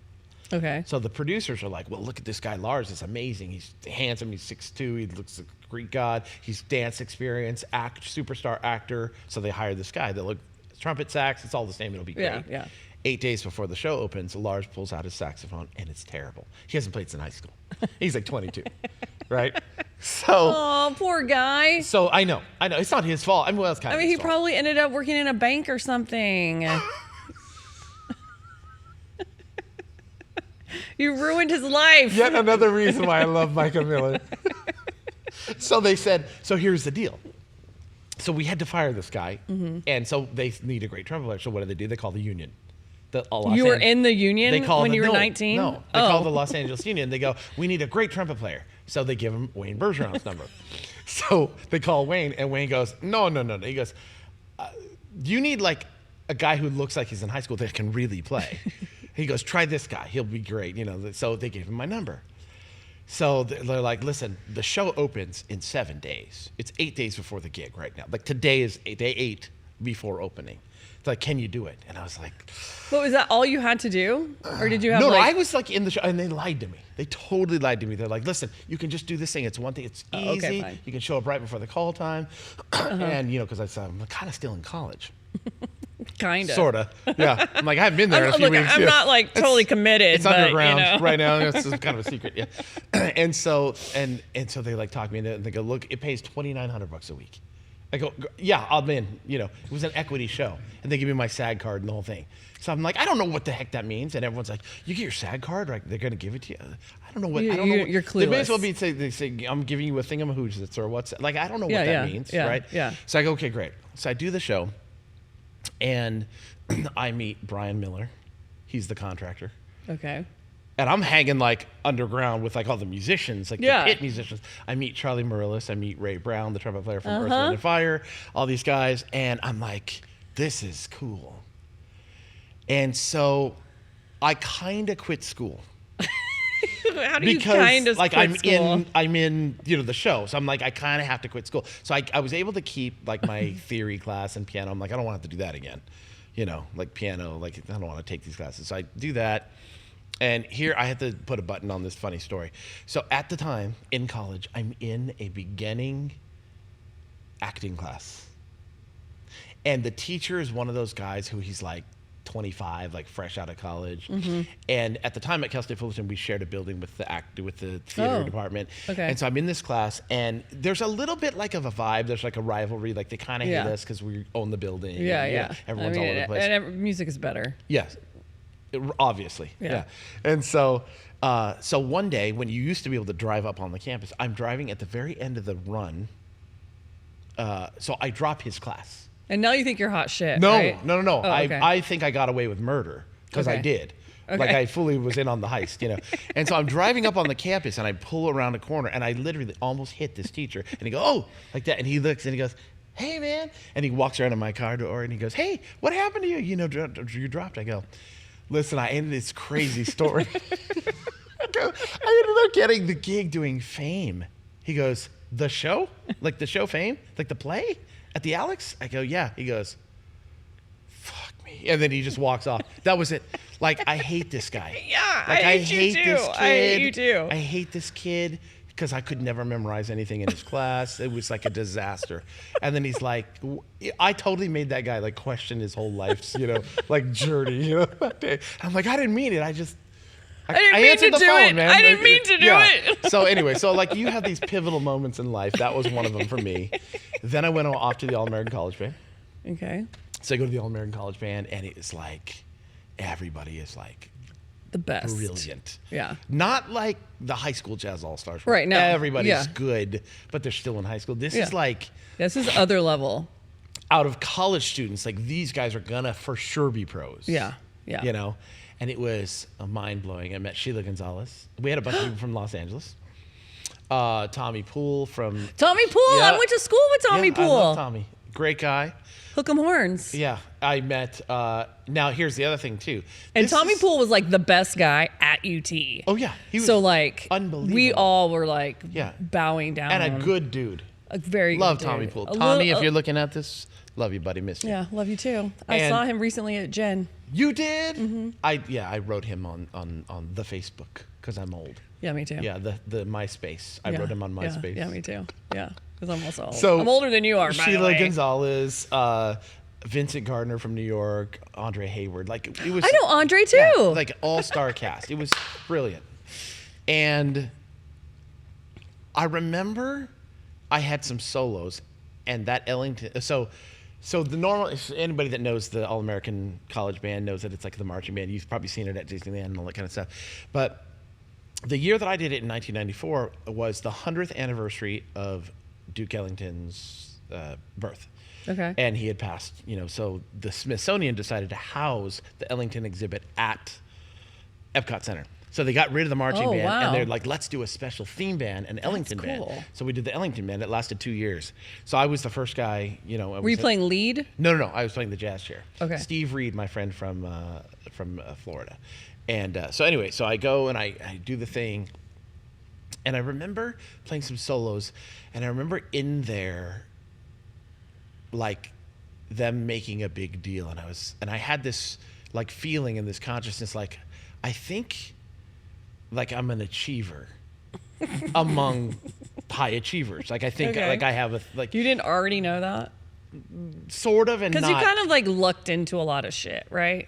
Speaker 1: Okay.
Speaker 2: So the producers are like, well, look at this guy, Lars. It's amazing. He's handsome. He's 6'2". He looks like a Greek god. He's dance experience, superstar actor. So they hire this guy. They look, trumpet, sax, it's all the same. It'll be great.
Speaker 1: Yeah.
Speaker 2: 8 days before the show opens, Lars pulls out his saxophone, and it's terrible. He hasn't played since high school. He's like 22, right? So,
Speaker 1: Oh, poor guy.
Speaker 2: so I know. It's not his fault. I mean, well, it's kind
Speaker 1: I
Speaker 2: of
Speaker 1: mean,
Speaker 2: his
Speaker 1: he
Speaker 2: fault.
Speaker 1: probably ended up working in a bank or something. You ruined his life.
Speaker 2: Yet another reason why I love Myka Miller. So they said, so here's the deal. So we had to fire this guy, and so they need a great trumpet player. So what do? They call the union.
Speaker 1: You were in the union when you were 19?
Speaker 2: No, they call the Los Angeles Union. They go, we need a great trumpet player. So they give him Wayne Bergeron's number. So they call Wayne, and Wayne goes, no. He goes, you need like a guy who looks like he's in high school that can really play. He goes, try this guy. He'll be great. So they gave him my number. So they're like, listen, the show opens in 7 days. It's 8 days before the gig right now. Like today is day 8 before opening. It's like, can you do it? And I was like,
Speaker 1: But was that all you had to do? Or did you have
Speaker 2: no,
Speaker 1: like...
Speaker 2: I was like in the show, and they lied to me. They totally lied to me. They're like, listen, you can just do this thing. It's one thing. It's easy.
Speaker 1: okay, fine.
Speaker 2: You can show up right before the call time. And, because I'm kind of still in college.
Speaker 1: Kind of.
Speaker 2: Sort of. Yeah. I'm like, I haven't been there in a few weeks.
Speaker 1: I'm not like totally committed.
Speaker 2: It's
Speaker 1: but,
Speaker 2: underground right now. It's kind of a secret. Yeah. And so they like talk me into it, and they go, look, it pays $2,900 a week. I go, yeah, I'm in. It was an equity show, and they give me my SAG card and the whole thing. So I'm like, I don't know what the heck that means. And everyone's like, you get your SAG card, right? They're gonna give it to you. I don't know what. I don't know.
Speaker 1: You're clueless.
Speaker 2: They may as well be they say I'm giving you a thingamahooch or what's like. I don't know what that means, right?
Speaker 1: Yeah.
Speaker 2: So I go, okay, great. So I do the show, and I meet Brian Miller. He's the contractor.
Speaker 1: Okay.
Speaker 2: And I'm hanging like underground with like all the musicians, like the pit musicians. I meet Charlie Murillo, I meet Ray Brown, the trumpet player from Earth, Wind and Fire, all these guys, and I'm like, this is cool. And so I kind of quit school.
Speaker 1: How do you kind of quit school?
Speaker 2: I'm in the show, so I'm like, I kind of have to quit school. So I was able to keep like my theory class and piano. I'm like, I don't want to have to do that again, like piano. Like I don't want to take these classes. So I do that. And here I had to put a button on this funny story. So at the time in college, I'm in a beginning acting class. And the teacher is one of those guys who he's like 25, like fresh out of college. And at the time at Cal State Fullerton, we shared a building with the theater department.
Speaker 1: Okay.
Speaker 2: And so I'm in this class, and there's a little bit like of a vibe. There's like a rivalry. Like they kind of hate us because we own the building.
Speaker 1: Yeah.
Speaker 2: Everyone's all over the place.
Speaker 1: And music is better.
Speaker 2: Yes. Obviously, yeah. And so one day when you used to be able to drive up on the campus, I'm driving at the very end of the run. So I drop his class.
Speaker 1: And now you think you're hot shit,
Speaker 2: No.
Speaker 1: right?
Speaker 2: Oh, okay. I think I got away with murder because I
Speaker 1: Okay.
Speaker 2: did.
Speaker 1: Okay.
Speaker 2: Like I fully was in on the heist, And so I'm driving up on the campus, and I pull around a corner, and I literally almost hit this teacher. And he goes, oh, like that. And he looks and he goes, hey, man. And he walks around in my car door, and he goes, hey, what happened to you? You dropped. I go, listen, I ended this crazy story. I ended up getting the gig doing Fame. He goes, the show? Like the show Fame? Like the play at the Alex? I go, yeah. He goes, fuck me. And then he just walks off. That was it. Like, I hate this guy.
Speaker 1: Yeah,
Speaker 2: like,
Speaker 1: I hate you too.
Speaker 2: This kid.
Speaker 1: I hate you too.
Speaker 2: I hate this kid because I could never memorize anything in his class. It was like a disaster. And then he's like, I totally made that guy like question his whole life's, like journey, that day. I'm like, I didn't mean it. I didn't
Speaker 1: mean
Speaker 2: answered
Speaker 1: to
Speaker 2: the
Speaker 1: do
Speaker 2: phone,
Speaker 1: it.
Speaker 2: man.
Speaker 1: I didn't mean to do it.
Speaker 2: So anyway, like you have these pivotal moments in life. That was one of them for me. Then I went off to the All-American College Band.
Speaker 1: Okay.
Speaker 2: So I go to the All-American College Band, and it's like everybody is like
Speaker 1: The best.
Speaker 2: brilliant.
Speaker 1: Yeah.
Speaker 2: Not like the high school jazz all-stars.
Speaker 1: Right, no.
Speaker 2: Everybody's good, but they're still in high school. This is like
Speaker 1: This is other level.
Speaker 2: out of college students, like these guys are gonna for sure be pros.
Speaker 1: Yeah.
Speaker 2: And it was mind-blowing. I met Sheila Gonzalez. We had a bunch of people from Los Angeles. Tommy Poole from...
Speaker 1: Tommy Poole.
Speaker 2: Yeah.
Speaker 1: I went to school with Tommy Poole.
Speaker 2: I love Tommy. Great guy.
Speaker 1: Hook 'em horns.
Speaker 2: Yeah, I met... now, here's the other thing, too.
Speaker 1: And Tommy Poole was like the best guy at UT.
Speaker 2: Oh, yeah. He was
Speaker 1: so like,
Speaker 2: unbelievable.
Speaker 1: we all were like
Speaker 2: Yeah.
Speaker 1: bowing down.
Speaker 2: And a good dude.
Speaker 1: A very
Speaker 2: Love
Speaker 1: good
Speaker 2: Tommy
Speaker 1: dude.
Speaker 2: Poole.
Speaker 1: A
Speaker 2: Tommy,
Speaker 1: little-
Speaker 2: if you're looking at this, love you, buddy. Miss you.
Speaker 1: Yeah, love you too. I
Speaker 2: And-
Speaker 1: saw him recently at Jen.
Speaker 2: You did? Mm-hmm. I wrote him on the Facebook because I'm old.
Speaker 1: Yeah, me too.
Speaker 2: Yeah, the MySpace. I wrote him on MySpace.
Speaker 1: Yeah, me too. Yeah, because I'm also old.
Speaker 2: So
Speaker 1: I'm older than you are, by the
Speaker 2: Sheila
Speaker 1: way.
Speaker 2: Gonzalez, Vincent Gardner from New York, Andre Hayward. Like it was.
Speaker 1: I know Andre too.
Speaker 2: Yeah, like all-star cast. It was brilliant. And I remember I had some solos, and that Ellington. So the normal. If anybody that knows the All-American College Band knows that it's like the marching band. You've probably seen it at Disneyland and all that kind of stuff. But the year that I did it in 1994 was the 100th anniversary of Duke Ellington's birth.
Speaker 1: Okay.
Speaker 2: And he had passed, so the Smithsonian decided to house the Ellington exhibit at Epcot Center. So they got rid of the marching band,
Speaker 1: wow.
Speaker 2: and they're like, let's do a special theme band, an Ellington band.
Speaker 1: Cool.
Speaker 2: So we did the Ellington band. It lasted 2 years. So I was the first guy,
Speaker 1: Were you playing lead?
Speaker 2: No. I was playing the jazz chair.
Speaker 1: Okay.
Speaker 2: Steve Reed, my friend from Florida. And so anyway, so I go and I do the thing. And I remember playing some solos, and I remember in there, like them making a big deal, and I had this like feeling and this consciousness, like I think like I'm an achiever among high achievers. Like I think like I have like
Speaker 1: You didn't already know that?
Speaker 2: sort of, and
Speaker 1: Because
Speaker 2: not
Speaker 1: you kind of like lucked into a lot of shit, right?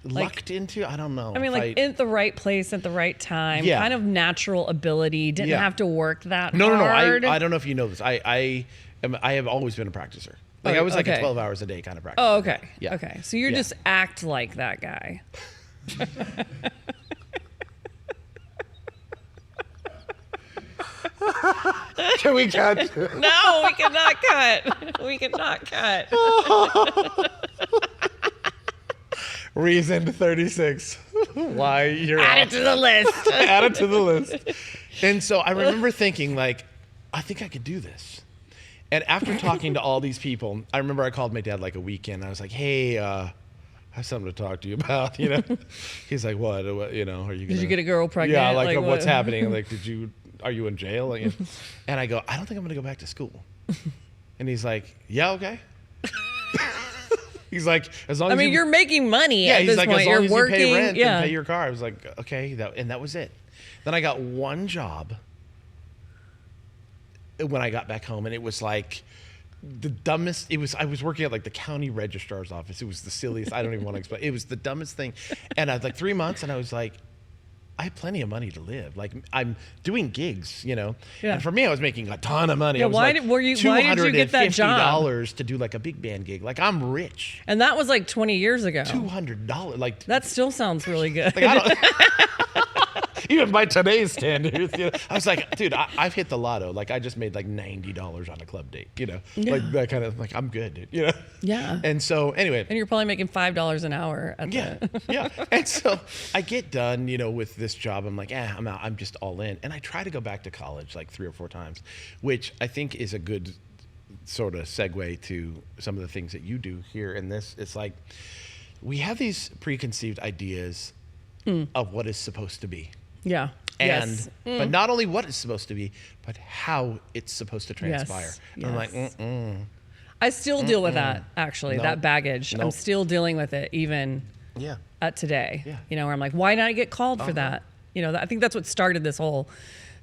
Speaker 2: lucked into. I don't know.
Speaker 1: I mean, like in the right place at the right time.
Speaker 2: Yeah.
Speaker 1: Kind of natural ability. Didn't
Speaker 2: Yeah.
Speaker 1: have to work that
Speaker 2: No.
Speaker 1: hard.
Speaker 2: I don't know if you know this. I have always been a practicer. Like I was like a 12 hours a day kind of practicer.
Speaker 1: Oh, okay.
Speaker 2: Yeah.
Speaker 1: Okay. So you're
Speaker 2: Yeah.
Speaker 1: just act like that guy.
Speaker 2: Can we cut?
Speaker 1: No, we cannot cut. We cannot cut.
Speaker 2: Reason 36. Why you're
Speaker 1: Add
Speaker 2: off.
Speaker 1: it to the list.
Speaker 2: Add it to the list. And so I remember thinking, like, I think I could do this. And after talking to all these people, I remember I called my dad like a weekend. I was like, hey, I have something to talk to you about, you know? He's like, what, are you gonna...
Speaker 1: Did you get a girl pregnant?
Speaker 2: Yeah, like what's
Speaker 1: what?
Speaker 2: happening? Like, are you in jail? Like, and I go, I don't think I'm gonna go back to school. And he's like, yeah, okay. He's like, as long as
Speaker 1: you're making money
Speaker 2: yeah,
Speaker 1: at
Speaker 2: he's
Speaker 1: this
Speaker 2: like,
Speaker 1: point.
Speaker 2: as long
Speaker 1: You're
Speaker 2: as
Speaker 1: working.
Speaker 2: you pay rent
Speaker 1: yeah.
Speaker 2: and pay your car. I was like, okay, and that was it. Then I got one job when I got back home, and it was like the dumbest. I was working at like the county registrar's office. It was the silliest. I don't even want to explain. It was the dumbest thing. And I was like 3 months, and I was like, I have plenty of money to live. Like I'm doing gigs, you know.
Speaker 1: Yeah.
Speaker 2: And for me, I was making a ton of money.
Speaker 1: Yeah,
Speaker 2: I was
Speaker 1: why
Speaker 2: like
Speaker 1: did you get that job?
Speaker 2: $250 to do like a big band gig. Like I'm rich.
Speaker 1: And that was like 20 years ago.
Speaker 2: $200. Like
Speaker 1: That still sounds really good.
Speaker 2: like, I don't, even by today's standards, you know, I was like, dude, I've hit the lotto. Like I just made like $90 on a club date, you know, like that kind of like I'm good, dude, you know.
Speaker 1: Yeah.
Speaker 2: And so anyway,
Speaker 1: And you're probably making $5 an hour at the...
Speaker 2: yeah. And so I get done, you know, with this job. I'm like, I'm out. I'm just all in. And I try to go back to college like 3 or 4 times, which I think is a good sort of segue to some of the things that you do here in this. It's like we have these preconceived ideas of what is supposed to be.
Speaker 1: Yeah.
Speaker 2: And
Speaker 1: yes.
Speaker 2: but not only what it's supposed to be, but how it's supposed to transpire.
Speaker 1: Yes.
Speaker 2: And I'm like,
Speaker 1: I still deal with that, actually, that baggage. I'm
Speaker 2: Nope.
Speaker 1: still dealing with it even
Speaker 2: yeah.
Speaker 1: at today.
Speaker 2: Yeah.
Speaker 1: You know, where I'm like, why didn't I get called for that? You know, I think that's what started this whole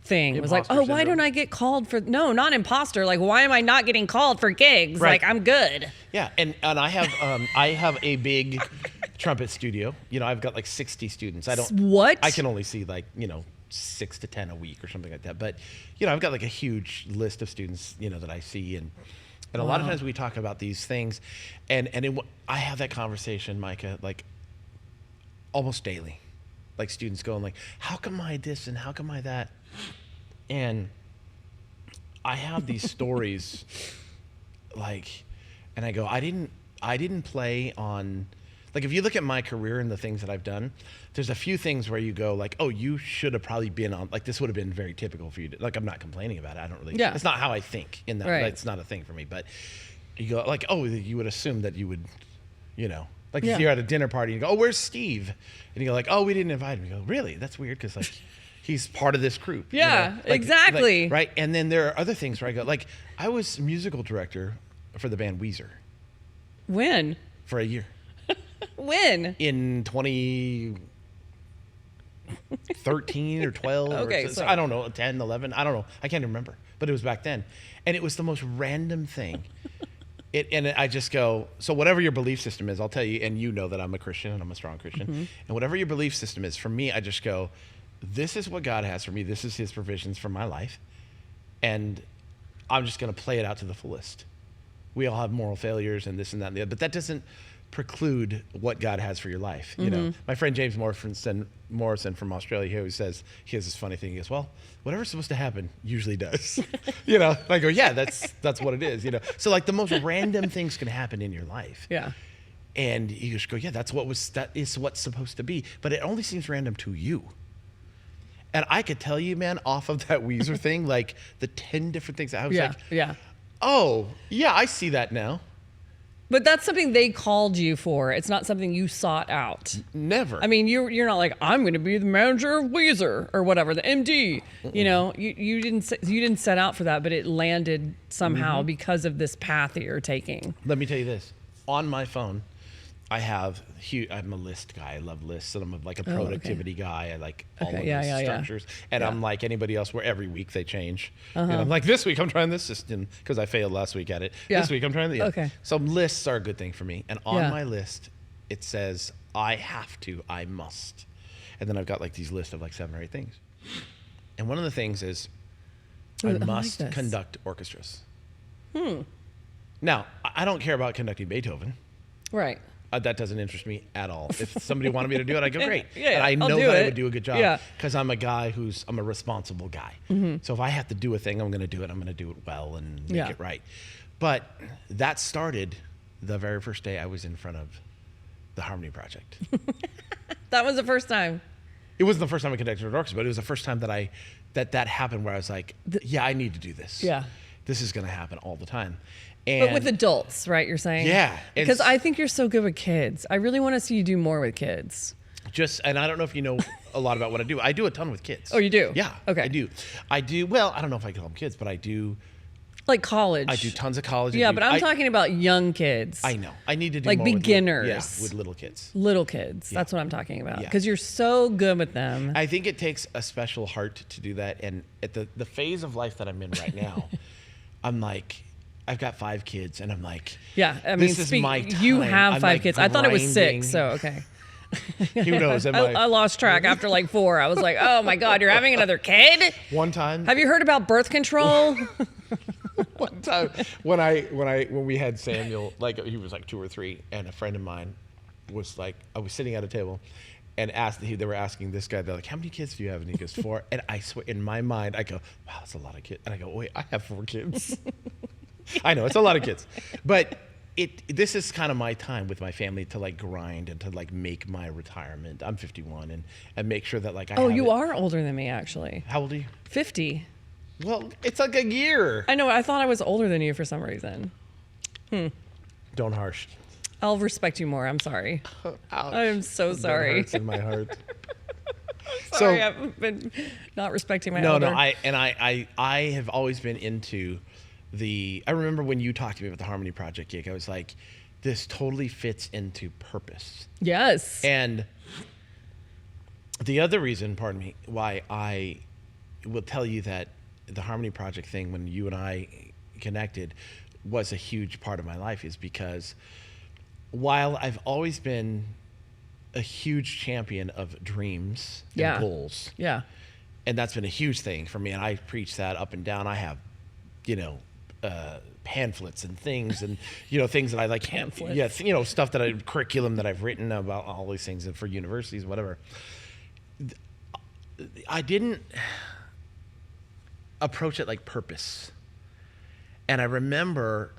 Speaker 1: thing. It was like,
Speaker 2: Imposter
Speaker 1: oh, why
Speaker 2: syndrome.
Speaker 1: don't I get called for... No, not imposter. Like, why am I not getting called for gigs?
Speaker 2: Right.
Speaker 1: Like, I'm good.
Speaker 2: Yeah, and I have a big trumpet studio. You know, I've got like 60 students.
Speaker 1: What?
Speaker 2: I can only see like, you know, 6 to 10 a week or something like that. But, you know, I've got like a huge list of students, you know, that I see, and a lot of times we talk about these things, and I have that conversation, Myka, like almost daily. Like students going like, how come I this and how come I that? And I have these stories like, and I go, I didn't play on, like if you look at my career and the things that I've done, there's a few things where you go like, oh, you should have probably been on, like this would have been very typical for you to, like I'm not complaining about it. I don't really,
Speaker 1: Yeah.
Speaker 2: it's not how I think in that,
Speaker 1: Right.
Speaker 2: it's not a thing for me, but you go like, oh, you would assume that you would, you know, like
Speaker 1: Yeah.
Speaker 2: if you're at a dinner party and you go, oh, where's Steve? And you go like, oh, we didn't invite him. You go, really? That's weird because like he's part of this group.
Speaker 1: Yeah,
Speaker 2: you know?
Speaker 1: exactly.
Speaker 2: Right. And then there are other things where I go, like I was musical director for the band Weezer
Speaker 1: When?
Speaker 2: for a year
Speaker 1: When?
Speaker 2: in 2013 or 12.
Speaker 1: Okay,
Speaker 2: or so
Speaker 1: so-
Speaker 2: I don't know, 10, 11. I don't know. I can't remember. But it was back then. And it was the most random thing. And I just go, so whatever your belief system is, I'll tell you, and you know that I'm a Christian and I'm a strong Christian. And whatever your belief system is, for me, I just go, this is what God has for me. This is his provisions for my life. And I'm just going to play it out to the fullest. We all have moral failures and this and that and the other, but that doesn't preclude what God has for your life. You know, my friend James Morrison from Australia, he always says, he has this funny thing. He goes, well, whatever's supposed to happen usually does. You know, and I go, yeah, that's what it is. You know, so like the most random things can happen in your life.
Speaker 1: Yeah.
Speaker 2: And you just go, yeah, that is what's supposed to be. But it only seems random to you. And I could tell you, man, off of that Weezer thing, like the 10 different things. I was like, oh, yeah, I see that now.
Speaker 1: But that's something they called you for. It's not something you sought out.
Speaker 2: Never.
Speaker 1: I mean, you're not like, I'm going to be the manager of Weezer or whatever, the MD. You know, you didn't set out for that, but it landed somehow because of this path that you're taking.
Speaker 2: Let me tell you this. On my phone, I'm a list guy. I love lists, and I'm like a productivity guy. I like all of those structures. And I'm like anybody else, where every week they change. And I'm like, this week I'm trying this system because I failed last week at it. This week I'm trying the other. So lists are a good thing for me. And on my list, it says I have to, I must. And then I've got like these lists of like 7 or 8 things. And one of the things is I must conduct orchestras. Now, I don't care about conducting Beethoven.
Speaker 1: Right.
Speaker 2: That doesn't interest me at all. If somebody wanted me to do it, I go, great. And I
Speaker 1: I'll
Speaker 2: know
Speaker 1: do
Speaker 2: that
Speaker 1: it.
Speaker 2: I would do a good job because I'm a guy I'm a responsible guy. So if I have to do a thing, I'm going to do it. I'm going to do it well and make it right. But that started the very first day I was in front of the Harmony Project.
Speaker 1: That was the first time.
Speaker 2: It wasn't the first time I conducted an orchestra, but it was the first time that happened where I was like, yeah, I need to do this.
Speaker 1: Yeah.
Speaker 2: This is going to happen all the time.
Speaker 1: But with adults, right, you're saying?
Speaker 2: Yeah.
Speaker 1: Because I think you're so good with kids. I really want to see you do more with kids.
Speaker 2: And I don't know if you know a lot about what I do. I do a ton with kids.
Speaker 1: Oh, you do?
Speaker 2: Yeah.
Speaker 1: Okay.
Speaker 2: I do. Well, I don't know if I call them kids, but I do.
Speaker 1: Like college.
Speaker 2: I do tons of college.
Speaker 1: Yeah, but I'm talking about young kids.
Speaker 2: I know. I need to do
Speaker 1: like
Speaker 2: more
Speaker 1: beginners.
Speaker 2: with little kids.
Speaker 1: Little kids. Yeah. That's what I'm talking about.
Speaker 2: Yeah.
Speaker 1: Because you're so good with them.
Speaker 2: I think it takes a special heart to do that. And at the phase of life that I'm in right now, I'm like, I've got 5 kids, and I'm like,
Speaker 1: yeah, I mean,
Speaker 2: this is my time.
Speaker 1: You have 5
Speaker 2: like
Speaker 1: kids. I thought it was 6, so okay.
Speaker 2: Who knows?
Speaker 1: I lost track after like 4. I was like, oh my God, you're having another kid?
Speaker 2: One time.
Speaker 1: Have you heard about birth control?
Speaker 2: One time when we had Samuel, like he was like 2 or 3, and a friend of mine was like, I was sitting at a table and they were asking this guy, they're like, how many kids do you have? And he goes, 4. And I swear, in my mind, I go, wow, that's a lot of kids. And I go, wait, I have 4 kids. I know it's a lot of kids, but this is kind of my time with my family to like grind and to like make my retirement. I'm 51 and make sure that like
Speaker 1: you are older than me, actually.
Speaker 2: How old are you?
Speaker 1: 50.
Speaker 2: Well, it's like a year.
Speaker 1: I know. I thought I was older than you for some reason.
Speaker 2: Don't harsh.
Speaker 1: I'll respect you more. I'm sorry. I am so sorry.
Speaker 2: That hurts in my heart.
Speaker 1: Sorry, I've been not respecting my elder.
Speaker 2: No. I have always been into I remember when you talked to me about the Harmony Project gig, I was like, this totally fits into purpose.
Speaker 1: Yes.
Speaker 2: And the other reason, why I will tell you that the Harmony Project thing, when you and I connected, was a huge part of my life is because while I've always been a huge champion of dreams and goals, and that's been a huge thing for me, and I preach that up and down. I have, pamphlets and things, and things that I like.
Speaker 1: Pamphlets.
Speaker 2: Yeah, stuff that curriculum that I've written about all these things for universities, whatever. I didn't approach it like purpose, and I remember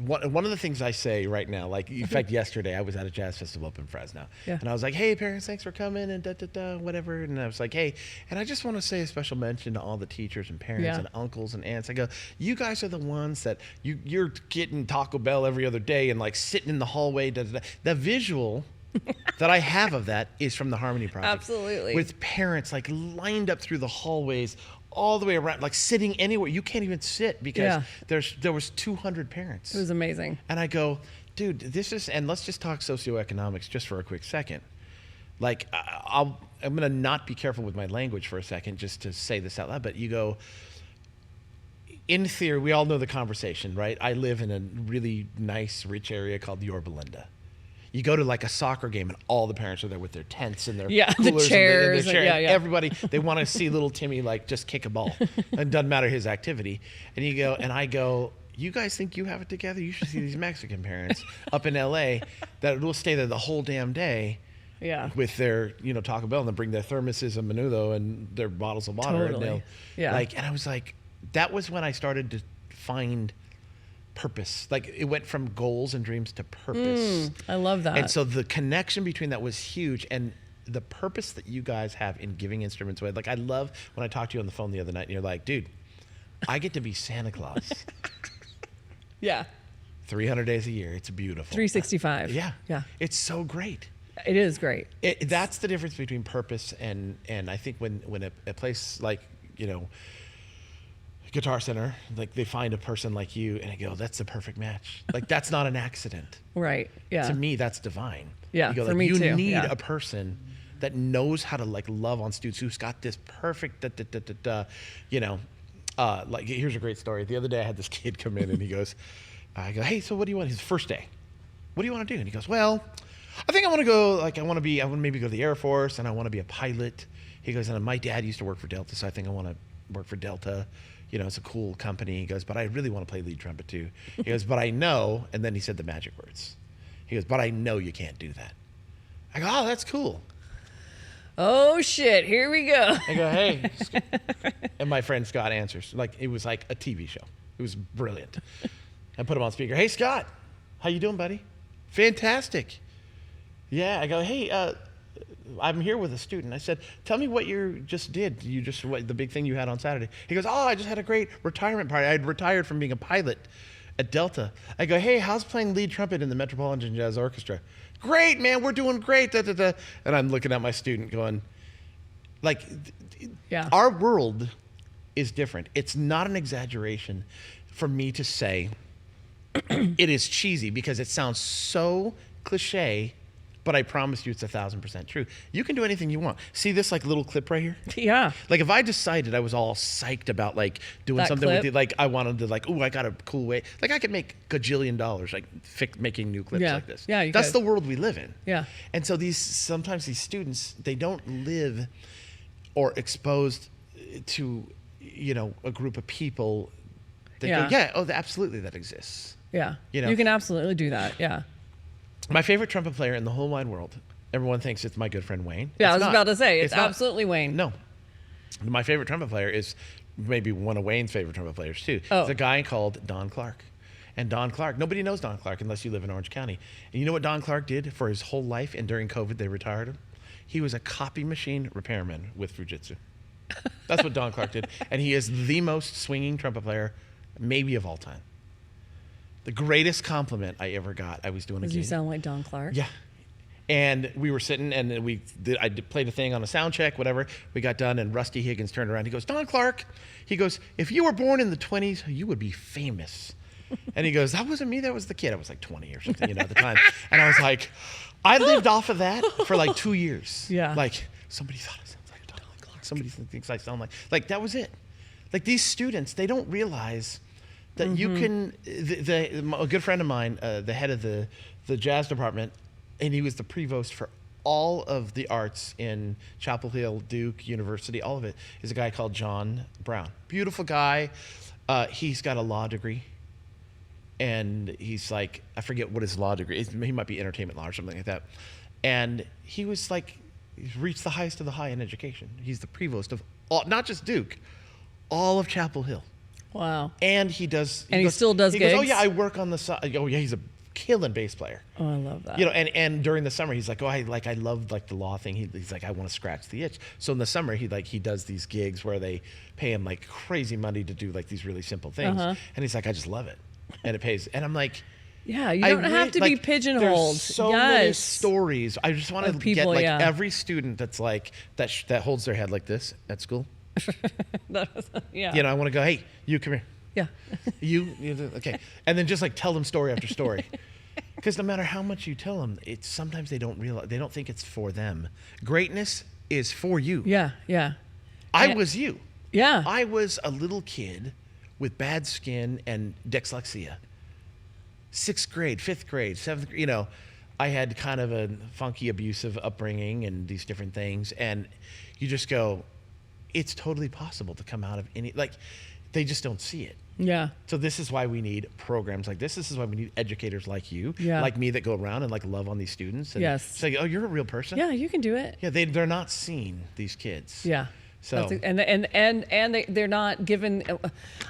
Speaker 2: one of the things I say right now, like in fact, yesterday I was at a jazz festival up in Fresno, and I was like, "Hey, parents, thanks for coming," and whatever. And I was like, "Hey," and I just want to say a special mention to all the teachers and parents and uncles and aunts. I go, "You guys are the ones that you're getting Taco Bell every other day and like sitting in the hallway." The visual that I have of that is from the Harmony Project.
Speaker 1: Absolutely.
Speaker 2: With parents like lined up through the hallways, all the way around, like sitting anywhere. You can't even sit because there was 200 parents.
Speaker 1: It was amazing.
Speaker 2: And I go, dude, and let's just talk socioeconomics just for a quick second. Like, I'm going to not be careful with my language for a second just to say this out loud, but you go, in theory, we all know the conversation, right? I live in a really nice, rich area called Yorba Linda. You go to like a soccer game and all the parents are there with their tents and their
Speaker 1: the
Speaker 2: coolers
Speaker 1: chairs.
Speaker 2: and their chairs.
Speaker 1: Yeah.
Speaker 2: Everybody, they want to see little Timmy like just kick a ball. It doesn't matter his activity. And you go, and I go, you guys think you have it together? You should see these Mexican parents up in LA that will stay there the whole damn day.
Speaker 1: Yeah.
Speaker 2: With their, Taco Bell, and they'll bring their thermoses of menudo and their bottles of water.
Speaker 1: Totally.
Speaker 2: And and I was like, that was when I started to find purpose. Like it went from goals and dreams to purpose.
Speaker 1: I love that.
Speaker 2: And so the connection between that was huge. And the purpose that you guys have in giving instruments away. Like I love when I talked to you on the phone the other night and you're like, dude, I get to be Santa Claus.
Speaker 1: Yeah.
Speaker 2: 300 days a year. It's beautiful.
Speaker 1: 365.
Speaker 2: Yeah.
Speaker 1: Yeah.
Speaker 2: It's so great.
Speaker 1: It is great.
Speaker 2: That's the difference between purpose and I think when a place like, Guitar Center, like they find a person like you and I go, that's the perfect match. Like that's not an accident.
Speaker 1: Right. Yeah.
Speaker 2: To me, that's divine.
Speaker 1: Yeah.
Speaker 2: You go,
Speaker 1: For
Speaker 2: like,
Speaker 1: me
Speaker 2: you
Speaker 1: too.
Speaker 2: need
Speaker 1: Yeah.
Speaker 2: a person that knows how to like love on students, who's got this perfect, like here's a great story. The other day I had this kid come in and he goes, I go, hey, so what do you want? His first day. What do you want to do? And he goes, well, I think I want to go, like I want to maybe go to the Air Force and I want to be a pilot. He goes, and my dad used to work for Delta, so I think I want to work for Delta. It's a cool company. He goes, but I really want to play lead trumpet too. He goes, but I know, and then he said the magic words. He goes, but I know you can't do that. I go, oh, that's cool.
Speaker 1: Oh shit, here we go.
Speaker 2: I go, hey. And my friend Scott answers. Like it was like a TV show. It was brilliant. I put him on speaker. Hey Scott, how you doing, buddy? Fantastic. Yeah, I go, hey, I'm here with a student. I said, tell me what you just did. What the big thing you had on Saturday. He goes, oh, I just had a great retirement party. I had retired from being a pilot at Delta. I go, hey, how's playing lead trumpet in the Metropolitan Jazz Orchestra? Great, man, we're doing great. Da, da, da. And I'm looking at my student going, like, our world is different. It's not an exaggeration for me to say it is cheesy because it sounds so cliche. But I promise you it's 1,000% true. You can do anything you want. See this like little clip right here?
Speaker 1: Yeah.
Speaker 2: Like if I decided I was all psyched about like doing
Speaker 1: That
Speaker 2: something
Speaker 1: clip?
Speaker 2: with it, like I wanted to like, oh, I got a cool way. Like I could make $1 gajillion like making new clips like this.
Speaker 1: Yeah, you
Speaker 2: That's
Speaker 1: could.
Speaker 2: the world we live in.
Speaker 1: Yeah.
Speaker 2: And so sometimes these students, they don't live or exposed to, a group of people that go, yeah, oh, absolutely that exists.
Speaker 1: Yeah.
Speaker 2: You know?
Speaker 1: You can absolutely do that. Yeah.
Speaker 2: My favorite trumpet player in the whole wide world, everyone thinks it's my good friend Wayne.
Speaker 1: Yeah,
Speaker 2: It's
Speaker 1: I was
Speaker 2: not.
Speaker 1: about to say, it's
Speaker 2: not.
Speaker 1: absolutely Wayne.
Speaker 2: No. My favorite trumpet player is maybe one of Wayne's favorite trumpet players too.
Speaker 1: Oh.
Speaker 2: It's a guy called Don Clark. And Don Clark, nobody knows Don Clark unless you live in Orange County. And you know what Don Clark did for his whole life and during COVID they retired him? He was a copy machine repairman with Fujitsu. That's what Don Clark did. And he is the most swinging trumpet player maybe of all time. The greatest compliment I ever got, I was doing a
Speaker 1: Does
Speaker 2: gig.
Speaker 1: you sound like Don Clark?
Speaker 2: Yeah. And we were sitting and I played a thing on a sound check, whatever. We got done and Rusty Higgins turned around. He goes, Don Clark. He goes, if you were born in the 20s, you would be famous. And he goes, that wasn't me, that was the kid. I was like 20 or something, at the time. And I was like, I lived off of that for like 2 years.
Speaker 1: Yeah.
Speaker 2: Like, somebody thought I sounded like Don Clark. Somebody thinks I sound like that was it. Like these students, they don't realize that you can, a good friend of mine, the head of the jazz department, and he was the provost for all of the arts in Chapel Hill, Duke University, all of it, is a guy called John Brown. Beautiful guy. He's got a law degree. And he's like, I forget what his law degree is. He might be entertainment law or something like that. And he was like, he's reached the highest of the high in education. He's the provost of all, not just Duke, all of Chapel Hill.
Speaker 1: Wow.
Speaker 2: And he does.
Speaker 1: And he still does
Speaker 2: He goes, oh
Speaker 1: gigs?
Speaker 2: yeah, I work on the side. Oh yeah, he's a killing bass player.
Speaker 1: Oh, I love that.
Speaker 2: And during the summer, he's like, oh, I love like the law thing. He's like, I want to scratch the itch. So in the summer, he does these gigs where they pay him like crazy money to do like these really simple things. And he's like, I just love it, and it pays. And I'm like,
Speaker 1: yeah, you don't have to be pigeonholed.
Speaker 2: There's so many stories. I just want to get
Speaker 1: people,
Speaker 2: like
Speaker 1: yeah.
Speaker 2: every student that's like that holds their head like this at school.
Speaker 1: Yeah.
Speaker 2: I want to go, hey, you come here.
Speaker 1: Yeah.
Speaker 2: Okay. And then just like tell them story after story. Because no matter how much you tell them, sometimes they don't realize, they don't think it's for them. Greatness is for you.
Speaker 1: Yeah. Yeah.
Speaker 2: I was you.
Speaker 1: Yeah.
Speaker 2: I was a little kid with bad skin and dyslexia. 6th grade, 5th grade, 7th grade, you know, I had kind of a funky, abusive upbringing and these different things. And you just go, it's totally possible to come out of any, like, they just don't see it.
Speaker 1: Yeah.
Speaker 2: So this is why we need programs like this. This is why we need educators like you,
Speaker 1: Yeah.
Speaker 2: like me, that go around and like love on these students. And
Speaker 1: Yes.
Speaker 2: say, oh, you're a real person.
Speaker 1: Yeah, you can do it.
Speaker 2: Yeah, they're not seeing these kids.
Speaker 1: Yeah.
Speaker 2: So
Speaker 1: They're not given.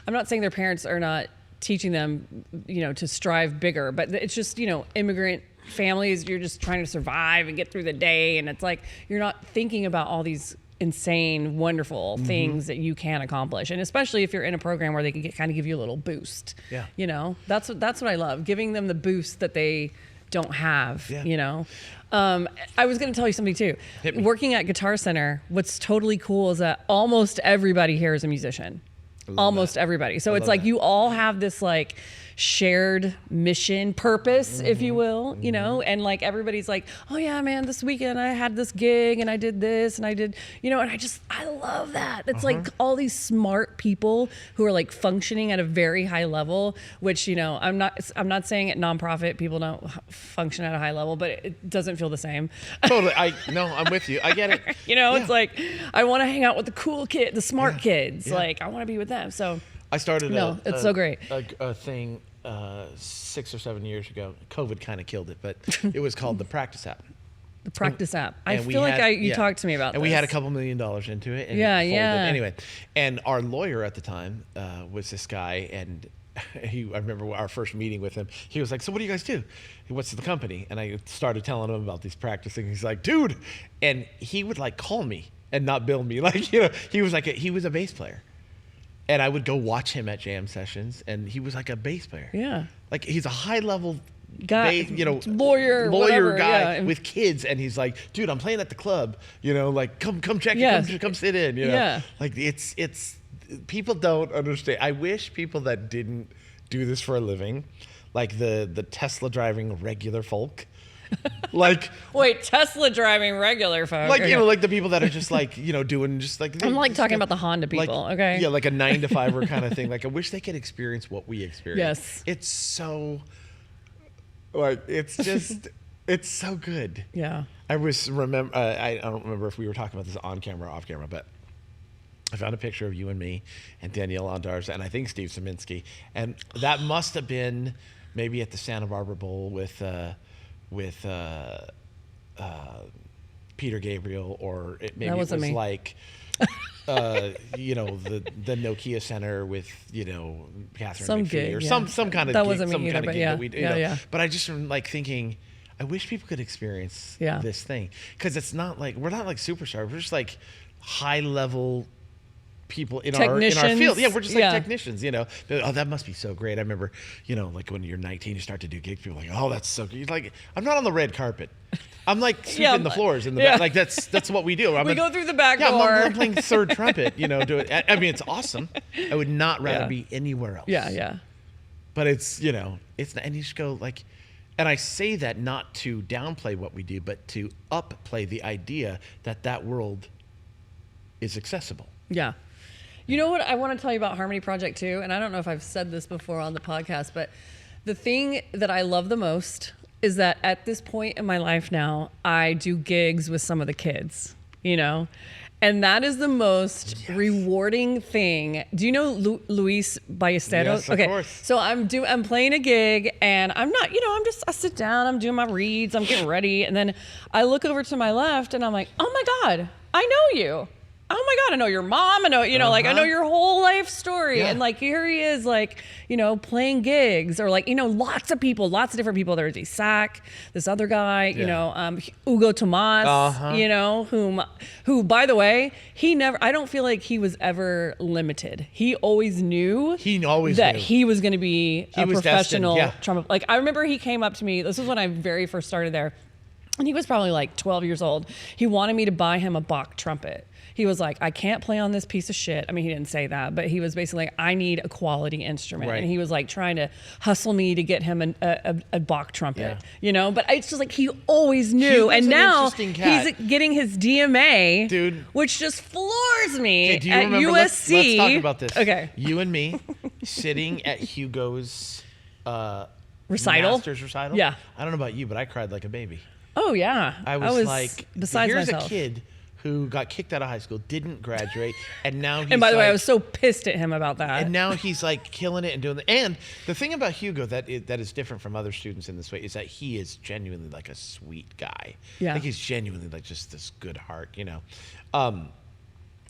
Speaker 1: I'm not saying their parents are not teaching them, you know, to strive bigger, but it's just, you know, immigrant families. You're just trying to survive and get through the day, and it's like you're not thinking about all these insane, wonderful things that you can accomplish, and especially if you're in a program where they can kind of give you a little boost.
Speaker 2: Yeah.
Speaker 1: You know, that's what I love, giving them the boost that they don't have.
Speaker 2: Yeah.
Speaker 1: You know. I was going to tell you something too.
Speaker 2: Hit me.
Speaker 1: Working at Guitar Center, what's totally cool is that almost everybody here is a musician. Almost everybody. So it's like you all have this like shared mission, purpose, if you will, you know, and like everybody's like, oh yeah, man, this weekend I had this gig and I did this and I did, you know, and I love that. It's like all these smart people who are like functioning at a very high level, which, you know, I'm not saying at nonprofit people don't function at a high level, but it doesn't feel the same.
Speaker 2: Totally. I'm with you. I get it.
Speaker 1: You know,
Speaker 2: Yeah.
Speaker 1: it's like, I want to hang out with the cool kid, the smart
Speaker 2: Yeah.
Speaker 1: kids.
Speaker 2: Yeah.
Speaker 1: Like I want to be with them. So
Speaker 2: I started
Speaker 1: it's so great.
Speaker 2: a thing 6 or 7 years ago. COVID kind of killed it, but it was called the Practice app.
Speaker 1: The practice app. I
Speaker 2: And we
Speaker 1: feel like
Speaker 2: had-
Speaker 1: you
Speaker 2: yeah.
Speaker 1: talked to me about
Speaker 2: and
Speaker 1: this.
Speaker 2: we had a couple $1 million into it. And
Speaker 1: Yeah,
Speaker 2: it folded.
Speaker 1: yeah.
Speaker 2: Anyway, and our lawyer at the time was this guy, and I remember our first meeting with him. He was like, "So what do you guys do? What's the company?" And I started telling him about these practicing. He's like, "Dude," and he would like call me and not bill me. Like, you know, he was a bass player, and I would go watch him at jam sessions, and he was like a bass player.
Speaker 1: Yeah.
Speaker 2: Like he's a high level
Speaker 1: Guy,
Speaker 2: you know,
Speaker 1: lawyer whatever,
Speaker 2: guy
Speaker 1: yeah.
Speaker 2: with kids, and he's like, dude, I'm playing at the club, you know, like come check
Speaker 1: Yes.
Speaker 2: it, come sit in, you know.
Speaker 1: Yeah.
Speaker 2: Like it's people don't understand. I wish people that didn't do this for a living, like the Tesla driving regular folk, like
Speaker 1: Wait, Tesla driving regular folks.
Speaker 2: like, you know, like the people that are just like, you know, doing just like
Speaker 1: I'm like talking about the Honda people,
Speaker 2: like,
Speaker 1: okay?
Speaker 2: Yeah, like a 9 to 5 kind of thing. Like I wish they could experience what we experience.
Speaker 1: Yes.
Speaker 2: It's so like it's just it's so good.
Speaker 1: Yeah.
Speaker 2: I don't remember if we were talking about this on camera or off camera, but I found a picture of you and me and Danielle Ondarza and I think Steve Szyminski, and that must have been maybe at the Santa Barbara Bowl with Peter Gabriel, or maybe it was
Speaker 1: wasn't me.
Speaker 2: like you know, the Nokia Center with, you know, Catherine
Speaker 1: Some
Speaker 2: McPhee
Speaker 1: gig,
Speaker 2: or
Speaker 1: yeah.
Speaker 2: some kind of
Speaker 1: That
Speaker 2: gig,
Speaker 1: wasn't me
Speaker 2: some
Speaker 1: either,
Speaker 2: kind of
Speaker 1: but
Speaker 2: gig
Speaker 1: yeah.
Speaker 2: that we, you
Speaker 1: Yeah,
Speaker 2: know.
Speaker 1: yeah.
Speaker 2: But I just am like thinking, I wish people could experience
Speaker 1: Yeah.
Speaker 2: this thing, because it's not like we're not like superstars. We're just like high level people in our
Speaker 1: Technicians.
Speaker 2: field. Yeah, we're just like
Speaker 1: Yeah.
Speaker 2: technicians, you know. Oh, that must be so great. I remember, you know, like when you're 19, you start to do gigs. People are like, oh, that's so good. Like, I'm not on the red carpet. I'm like sweeping the floors in the
Speaker 1: yeah.
Speaker 2: back. Like that's what we do.
Speaker 1: We go through the back
Speaker 2: yeah,
Speaker 1: door.
Speaker 2: I'm playing third trumpet. You know, do it. I mean, it's awesome. I would not rather
Speaker 1: Yeah.
Speaker 2: be anywhere else.
Speaker 1: Yeah, yeah.
Speaker 2: But it's, you know, it's, and you just go like, and I say that not to downplay what we do, but to upplay the idea that that world is accessible.
Speaker 1: Yeah. You know what I want to tell you about Harmony Project too, and I don't know if I've said this before on the podcast, but the thing that I love the most is that at this point in my life now, I do gigs with some of the kids, you know? And that is the most rewarding thing. Do you know Luis Ballesteros?
Speaker 2: Yes, of
Speaker 1: okay.
Speaker 2: course.
Speaker 1: So I'm playing a gig, and I'm not, you know, I sit down, I'm doing my reads, I'm getting ready, and then I look over to my left and I'm like, oh my God, I know you. Oh my God, I know your mom. I know, you know, like I know your whole life story.
Speaker 2: Yeah.
Speaker 1: And like here he is, like, you know, playing gigs, or like, you know, lots of different people. There's Isaac, this other guy, you know, Hugo Tomas, you know, who, by the way, I don't feel like he was ever limited. He always knew that he was going to be a professional trumpet. Like I remember he came up to me. This was when I very first started there. And he was probably like 12 years old. He wanted me to buy him a Bach trumpet. He was like, I can't play on this piece of shit. I mean, he didn't say that, but he was basically like, I need a quality instrument.
Speaker 2: Right.
Speaker 1: And he was like trying to hustle me to get him a Bach trumpet, you know? But it's just like, he always knew. And now he's getting his DMA,
Speaker 2: dude,
Speaker 1: which just floors me
Speaker 2: do you
Speaker 1: at
Speaker 2: remember,
Speaker 1: USC.
Speaker 2: let's talk about this.
Speaker 1: Okay.
Speaker 2: You and me sitting at Hugo's
Speaker 1: Recital?
Speaker 2: master's recital.
Speaker 1: Yeah.
Speaker 2: I don't know about you, but I cried like a baby.
Speaker 1: Oh yeah.
Speaker 2: I was like,
Speaker 1: besides
Speaker 2: here's
Speaker 1: myself.
Speaker 2: a kid who got kicked out of high school, didn't graduate, and now he's
Speaker 1: And by the way, I
Speaker 2: like-
Speaker 1: was so pissed at him about that.
Speaker 2: and now he's like killing it and doing the. And the thing about Hugo that is different from other students in this way is that he is genuinely like a sweet guy.
Speaker 1: Yeah.
Speaker 2: Like he's genuinely like just this good heart, you know.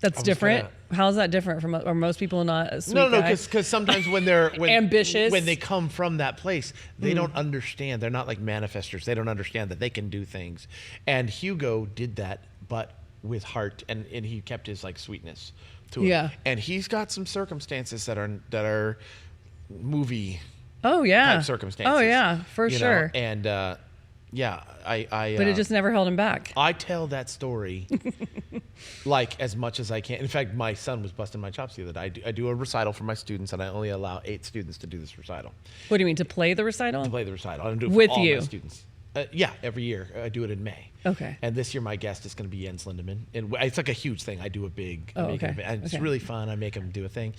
Speaker 1: That's different. How's that different from? Are most people not a sweet
Speaker 2: No,
Speaker 1: guy?
Speaker 2: because sometimes when
Speaker 1: Ambitious.
Speaker 2: when they come from that place, they don't understand. They're not like manifestors. They don't understand that they can do things. And Hugo did that, but with heart, and he kept his like sweetness to him.
Speaker 1: Yeah.
Speaker 2: And he's got some circumstances that are movie
Speaker 1: Oh yeah.
Speaker 2: type circumstances.
Speaker 1: Oh yeah, for
Speaker 2: you know?
Speaker 1: sure.
Speaker 2: And yeah, I
Speaker 1: But it just never held him back.
Speaker 2: I tell that story like as much as I can. In fact, my son was busting my chops the other day. I do a recital for my students, and I only allow 8 students to do this recital.
Speaker 1: What do you mean, to play the recital?
Speaker 2: To play the recital. I don't do it for
Speaker 1: With
Speaker 2: all
Speaker 1: you?
Speaker 2: my students. Yeah, every year. I do it in May.
Speaker 1: Okay.
Speaker 2: And this year my guest is going to be Jens Lindemann. And it's like a huge thing. I do a big...
Speaker 1: Oh,
Speaker 2: I make an
Speaker 1: okay.
Speaker 2: event, and it's
Speaker 1: Okay.
Speaker 2: really fun. I make them do a thing.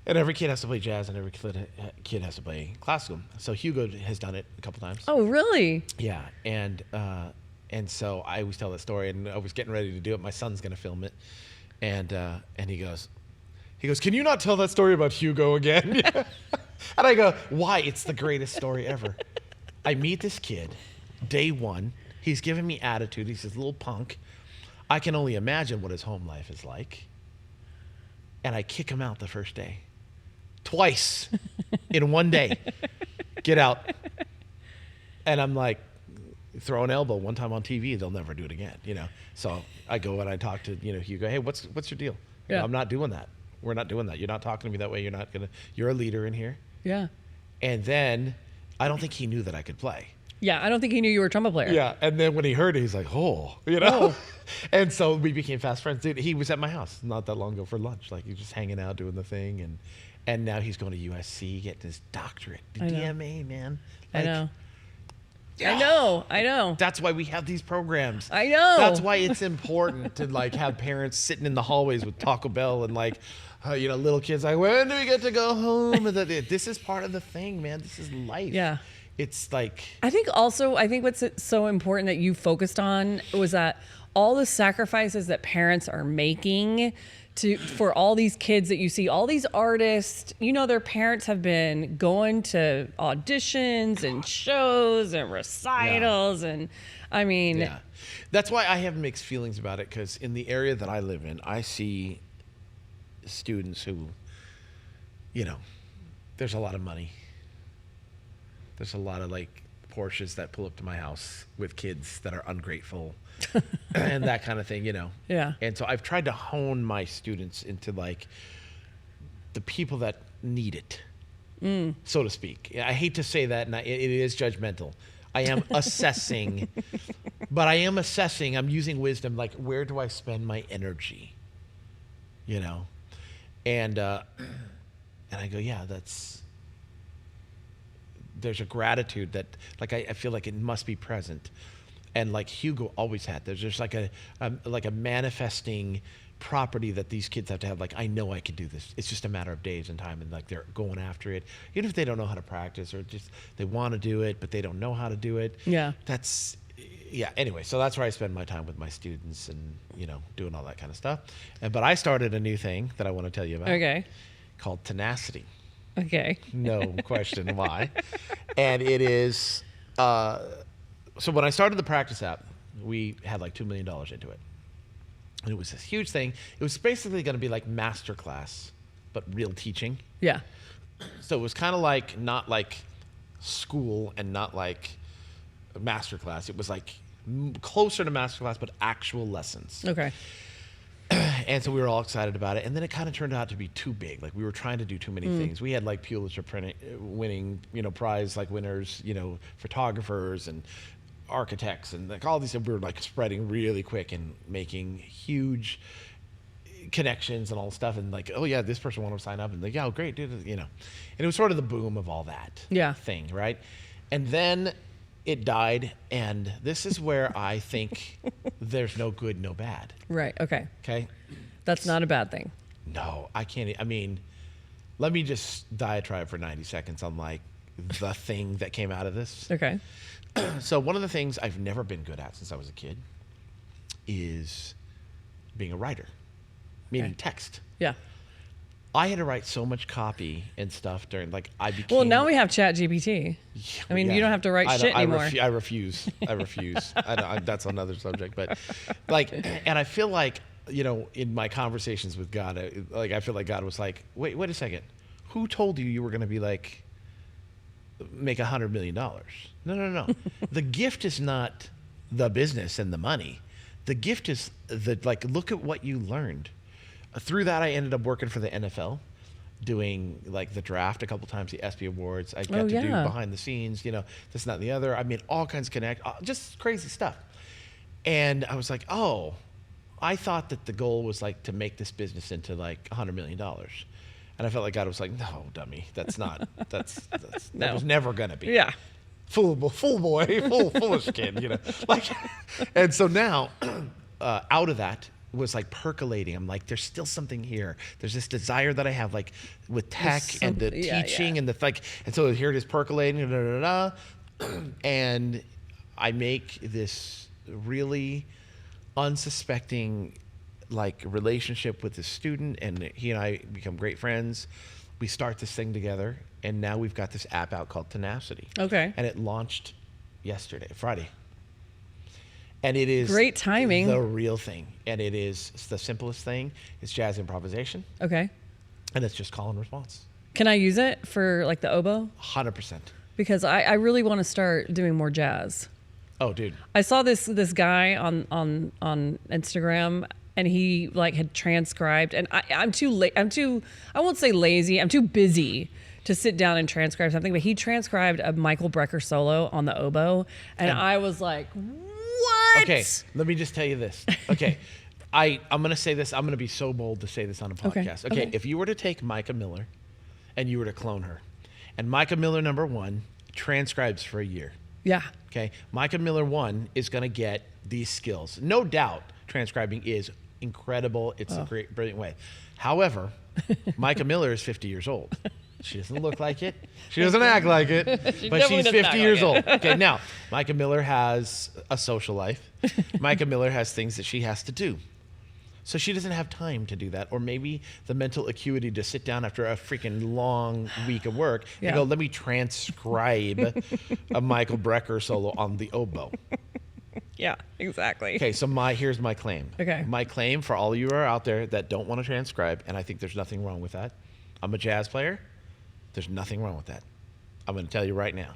Speaker 2: And every kid has to play jazz, and every kid has to play classical. So Hugo has done it a couple times.
Speaker 1: Oh really?
Speaker 2: Yeah, and so I always tell that story, and I was getting ready to do it. My son's going to film it, and he goes, "Can you not tell that story about Hugo again?" And I go, "Why? It's the greatest story ever." I meet this kid, day one. He's giving me attitude. He's this little punk. I can only imagine what his home life is like. And I kick him out the first day, twice in one day. Get out. And I'm like, throw an elbow one time on TV, they'll never do it again, you know. So I go and I talk to, Hugo. Hey, what's your deal? I go,
Speaker 1: Yeah.
Speaker 2: I'm not doing that. We're not doing that. You're not talking to me that way. You're a leader in here.
Speaker 1: Yeah.
Speaker 2: And then I don't think he knew that I could play.
Speaker 1: Yeah. I don't think he knew you were a trumpet player.
Speaker 2: Yeah. And then when he heard it, he's like, oh. And so we became fast friends. Dude, he was at my house not that long ago for lunch. Like, he was just hanging out, doing the thing. And now he's going to USC, getting his doctorate.
Speaker 1: I know.
Speaker 2: DMA, man.
Speaker 1: I know.
Speaker 2: Yeah.
Speaker 1: I know.
Speaker 2: That's why we have these programs.
Speaker 1: I know.
Speaker 2: That's why it's important to like have parents sitting in the hallways with Taco Bell and like, little kids like, when do we get to go home? And this is part of the thing, man. This is life.
Speaker 1: Yeah.
Speaker 2: It's like,
Speaker 1: I think what's so important that you focused on was that all the sacrifices that parents are making for all these kids that you see, all these artists, their parents have been going to auditions and shows and recitals. And I mean,
Speaker 2: yeah, that's why I have mixed feelings about it. Because in the area that I live in, I see students who, there's a lot of money. There's a lot of like Porsches that pull up to my house with kids that are ungrateful and that kind of thing,
Speaker 1: Yeah.
Speaker 2: And so I've tried to hone my students into like the people that need it, so to speak. I hate to say that, and it is judgmental. I am assessing, but I'm using wisdom. Like, where do I spend my energy? And I go, yeah, there's a gratitude that, like, I feel like it must be present. And like Hugo always had, there's just like a manifesting property that these kids have to have. Like, I know I can do this. It's just a matter of days and time. And like, they're going after it, even if they don't know how to practice, or just they want to do it, but they don't know how to do it.
Speaker 1: Yeah.
Speaker 2: Anyway, so that's where I spend my time with my students and, doing all that kind of stuff. But I started a new thing that I want to tell you about.
Speaker 1: Okay.
Speaker 2: Called tenacity.
Speaker 1: Okay.
Speaker 2: No question why. And it is, so when I started the practice app, we had like $2 million into it. And it was this huge thing. It was basically going to be like masterclass, but real teaching.
Speaker 1: Yeah.
Speaker 2: So it was kind of like, not like school and not like a masterclass. It was like closer to masterclass, but actual lessons.
Speaker 1: Okay.
Speaker 2: And so we were all excited about it. And then it kind of turned out to be too big. Like, we were trying to do too many things. We had like Pulitzer winning, prize like winners, photographers and architects and like all these. We were like spreading really quick and making huge connections and all stuff. And like, oh yeah, this person wanted to sign up, and like, yeah, oh, great, dude, And it was sort of the boom of all that thing, right? And then it died, and this is where I think there's no good, no bad.
Speaker 1: Right. Okay.
Speaker 2: Okay?
Speaker 1: That's not a bad thing.
Speaker 2: No, I can't. I mean, let me just diatribe for 90 seconds on like the thing that came out of this.
Speaker 1: Okay.
Speaker 2: So one of the things I've never been good at since I was a kid is being a writer, meaning text.
Speaker 1: Yeah.
Speaker 2: I had to write so much copy and stuff during, like, I became...
Speaker 1: Well, now we have Chat GPT. I mean, you don't have to write shit anymore.
Speaker 2: I refuse. That's another subject. But, like, and I feel like, you know, in my conversations with God, I feel like God was like, wait a second. Who told you were going to be, like, make $100 million? No. The gift is not the business and the money. The gift is, look at what you learned. Through that, I ended up working for the NFL, doing like the draft a couple times, the ESPY Awards. I got to do behind the scenes, you know, this, that, and the other. I made all kinds of just crazy stuff. And I was like, oh, I thought that the goal was like to make this business into like $100 million. And I felt like God was like, no, dummy, that was never going to be.
Speaker 1: Yeah.
Speaker 2: Foolish kid, you know. Like, and so now, out of that, was like percolating. I'm like, there's still something here. There's this desire that I have, like with tech and the teaching and the like. And so here it is percolating, and I make this really unsuspecting like relationship with the student, and he and I become great friends. We start this thing together, and now we've got this app out called Tenacity.
Speaker 1: Okay.
Speaker 2: And it launched Friday. And it is
Speaker 1: great timing.
Speaker 2: The real thing. And it's the simplest thing. It's jazz improvisation.
Speaker 1: Okay.
Speaker 2: And it's just call and response.
Speaker 1: Can I use it for like the oboe?
Speaker 2: 100%.
Speaker 1: Because I really want to start doing more jazz.
Speaker 2: Oh, dude.
Speaker 1: I saw this guy on Instagram, and he like had transcribed, and I'm too I won't say lazy, I'm too busy to sit down and transcribe something, but he transcribed a Michael Brecker solo on the oboe, and I was like, what?
Speaker 2: Okay, let me just tell you this. Okay, I'm going to say this. I'm going to be so bold to say this on a podcast. Okay, if you were to take Myka Miller and you were to clone her, and Myka Miller #1 transcribes for a year.
Speaker 1: Yeah.
Speaker 2: Okay, Myka Miller 1 is going to get these skills. No doubt transcribing is incredible. It's a great, brilliant way. However, Myka Miller is 50 years old. She doesn't look like it. She doesn't act like it, but she's 50 years old. Okay, now, Myka Miller has a social life. Myka Miller has things that she has to do. So she doesn't have time to do that, or maybe the mental acuity to sit down after a freaking long week of work and go, let me transcribe a Michael Brecker solo on the oboe.
Speaker 1: Yeah, exactly.
Speaker 2: Okay, so here's my claim.
Speaker 1: Okay.
Speaker 2: My claim for all of you who are out there that don't want to transcribe, and I think there's nothing wrong with that. I'm a jazz player. There's nothing wrong with that. I'm going to tell you right now.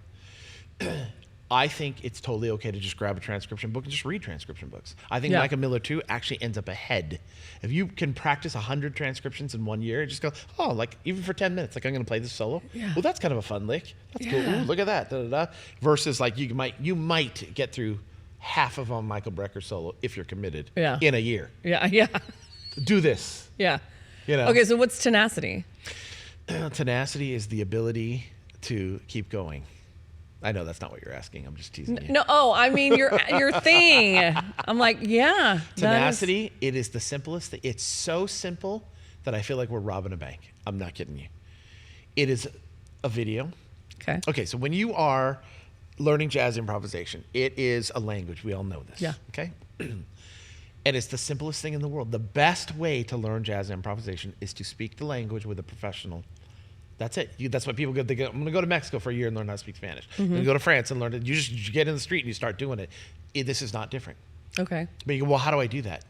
Speaker 2: I think it's totally okay to just grab a transcription book and just read transcription books. I think Myka Miller 2 actually ends up ahead. If you can practice 100 transcriptions in 1 year, just go, like even for 10 minutes, like I'm going to play this solo. Yeah. Well, that's kind of a fun lick. That's cool. Ooh, look at that. Da, da, da. Versus like you might get through half of a Michael Brecker solo if you're committed in a year.
Speaker 1: Yeah.
Speaker 2: Do this.
Speaker 1: Yeah.
Speaker 2: You know.
Speaker 1: Okay, so what's tenacity?
Speaker 2: Tenacity is the ability to keep going. I know that's not what you're asking. I'm just teasing you.
Speaker 1: No, I mean your thing. I'm like, yeah.
Speaker 2: Tenacity, it is the simplest thing. It's so simple that I feel like we're robbing a bank. I'm not kidding you. It is a video.
Speaker 1: Okay.
Speaker 2: Okay, so when you are learning jazz improvisation, it is a language. We all know this.
Speaker 1: Yeah.
Speaker 2: Okay? And it's the simplest thing in the world. The best way to learn jazz improvisation is to speak the language with a professional. That's it. That's what people go. They go, I'm going to go to Mexico for a year and learn how to speak Spanish. I'm going to go to France and learn it. You just get in the street and you start doing it. This is not different.
Speaker 1: Okay.
Speaker 2: But you go, well, how do I do that?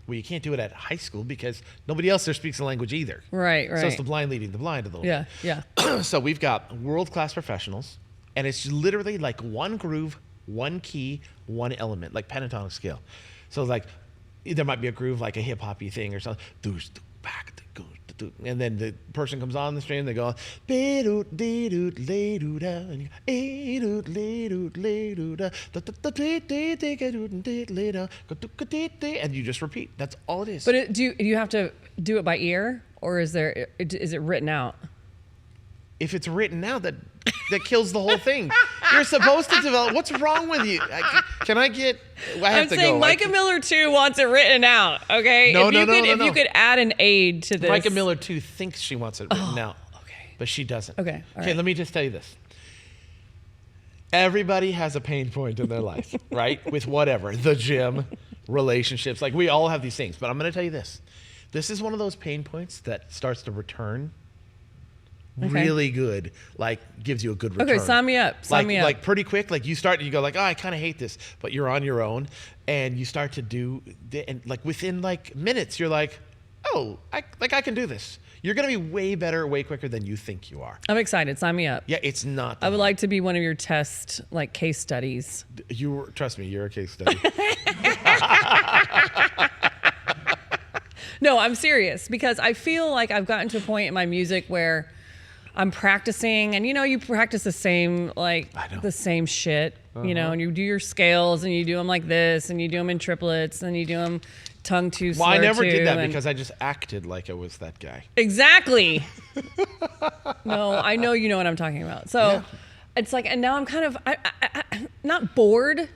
Speaker 2: Well, you can't do it at high school because nobody else there speaks the language either.
Speaker 1: Right.
Speaker 2: So it's the blind leading the blind a little bit.
Speaker 1: Yeah.
Speaker 2: So we've got world-class professionals, and it's literally like one groove, one key, one element, like pentatonic scale. So like there might be a groove like a hip-hoppy thing or something. And then the person comes on the stream and they go, and you just repeat. That's all it is.
Speaker 1: But do you have to do it by ear, or is it written out?
Speaker 2: If it's written out, that kills the whole thing. You're supposed to develop. What's wrong with you? Can I get?
Speaker 1: I'm saying Myka Miller 2 wants it written out. Okay.
Speaker 2: No.
Speaker 1: If you could add an aid to this.
Speaker 2: Myka Miller 2 thinks she wants it written out. But she doesn't.
Speaker 1: Okay. All
Speaker 2: Okay,
Speaker 1: right.
Speaker 2: let me just tell you this. Everybody has a pain point in their life, right? With whatever, the gym, relationships. Like we all have these things. But I'm going to tell you this. This is one of those pain points that starts to return really good, like gives you a good return.
Speaker 1: Okay, sign me up. Sign me up.
Speaker 2: Like pretty quick, like you go like, oh, I kind of hate this, but you're on your own, and you start to do, and like within like minutes, you're like, oh, I can do this. You're gonna be way better, way quicker than you think you are.
Speaker 1: I'm excited. Sign me up.
Speaker 2: Yeah, it's not.
Speaker 1: I would like to be one of your test like case studies.
Speaker 2: Trust me, you're a case study.
Speaker 1: No, I'm serious because I feel like I've gotten to a point in my music where I'm practicing, and you practice the same the same shit, and you do your scales and you do them like this, and you do them in triplets, and you do them tongue two, slur
Speaker 2: Well, I never
Speaker 1: two,
Speaker 2: did that
Speaker 1: and
Speaker 2: because I just acted like I was that guy.
Speaker 1: exactly. No, I know you know what I'm talking about. So it's like, and now I'm kind of I not bored,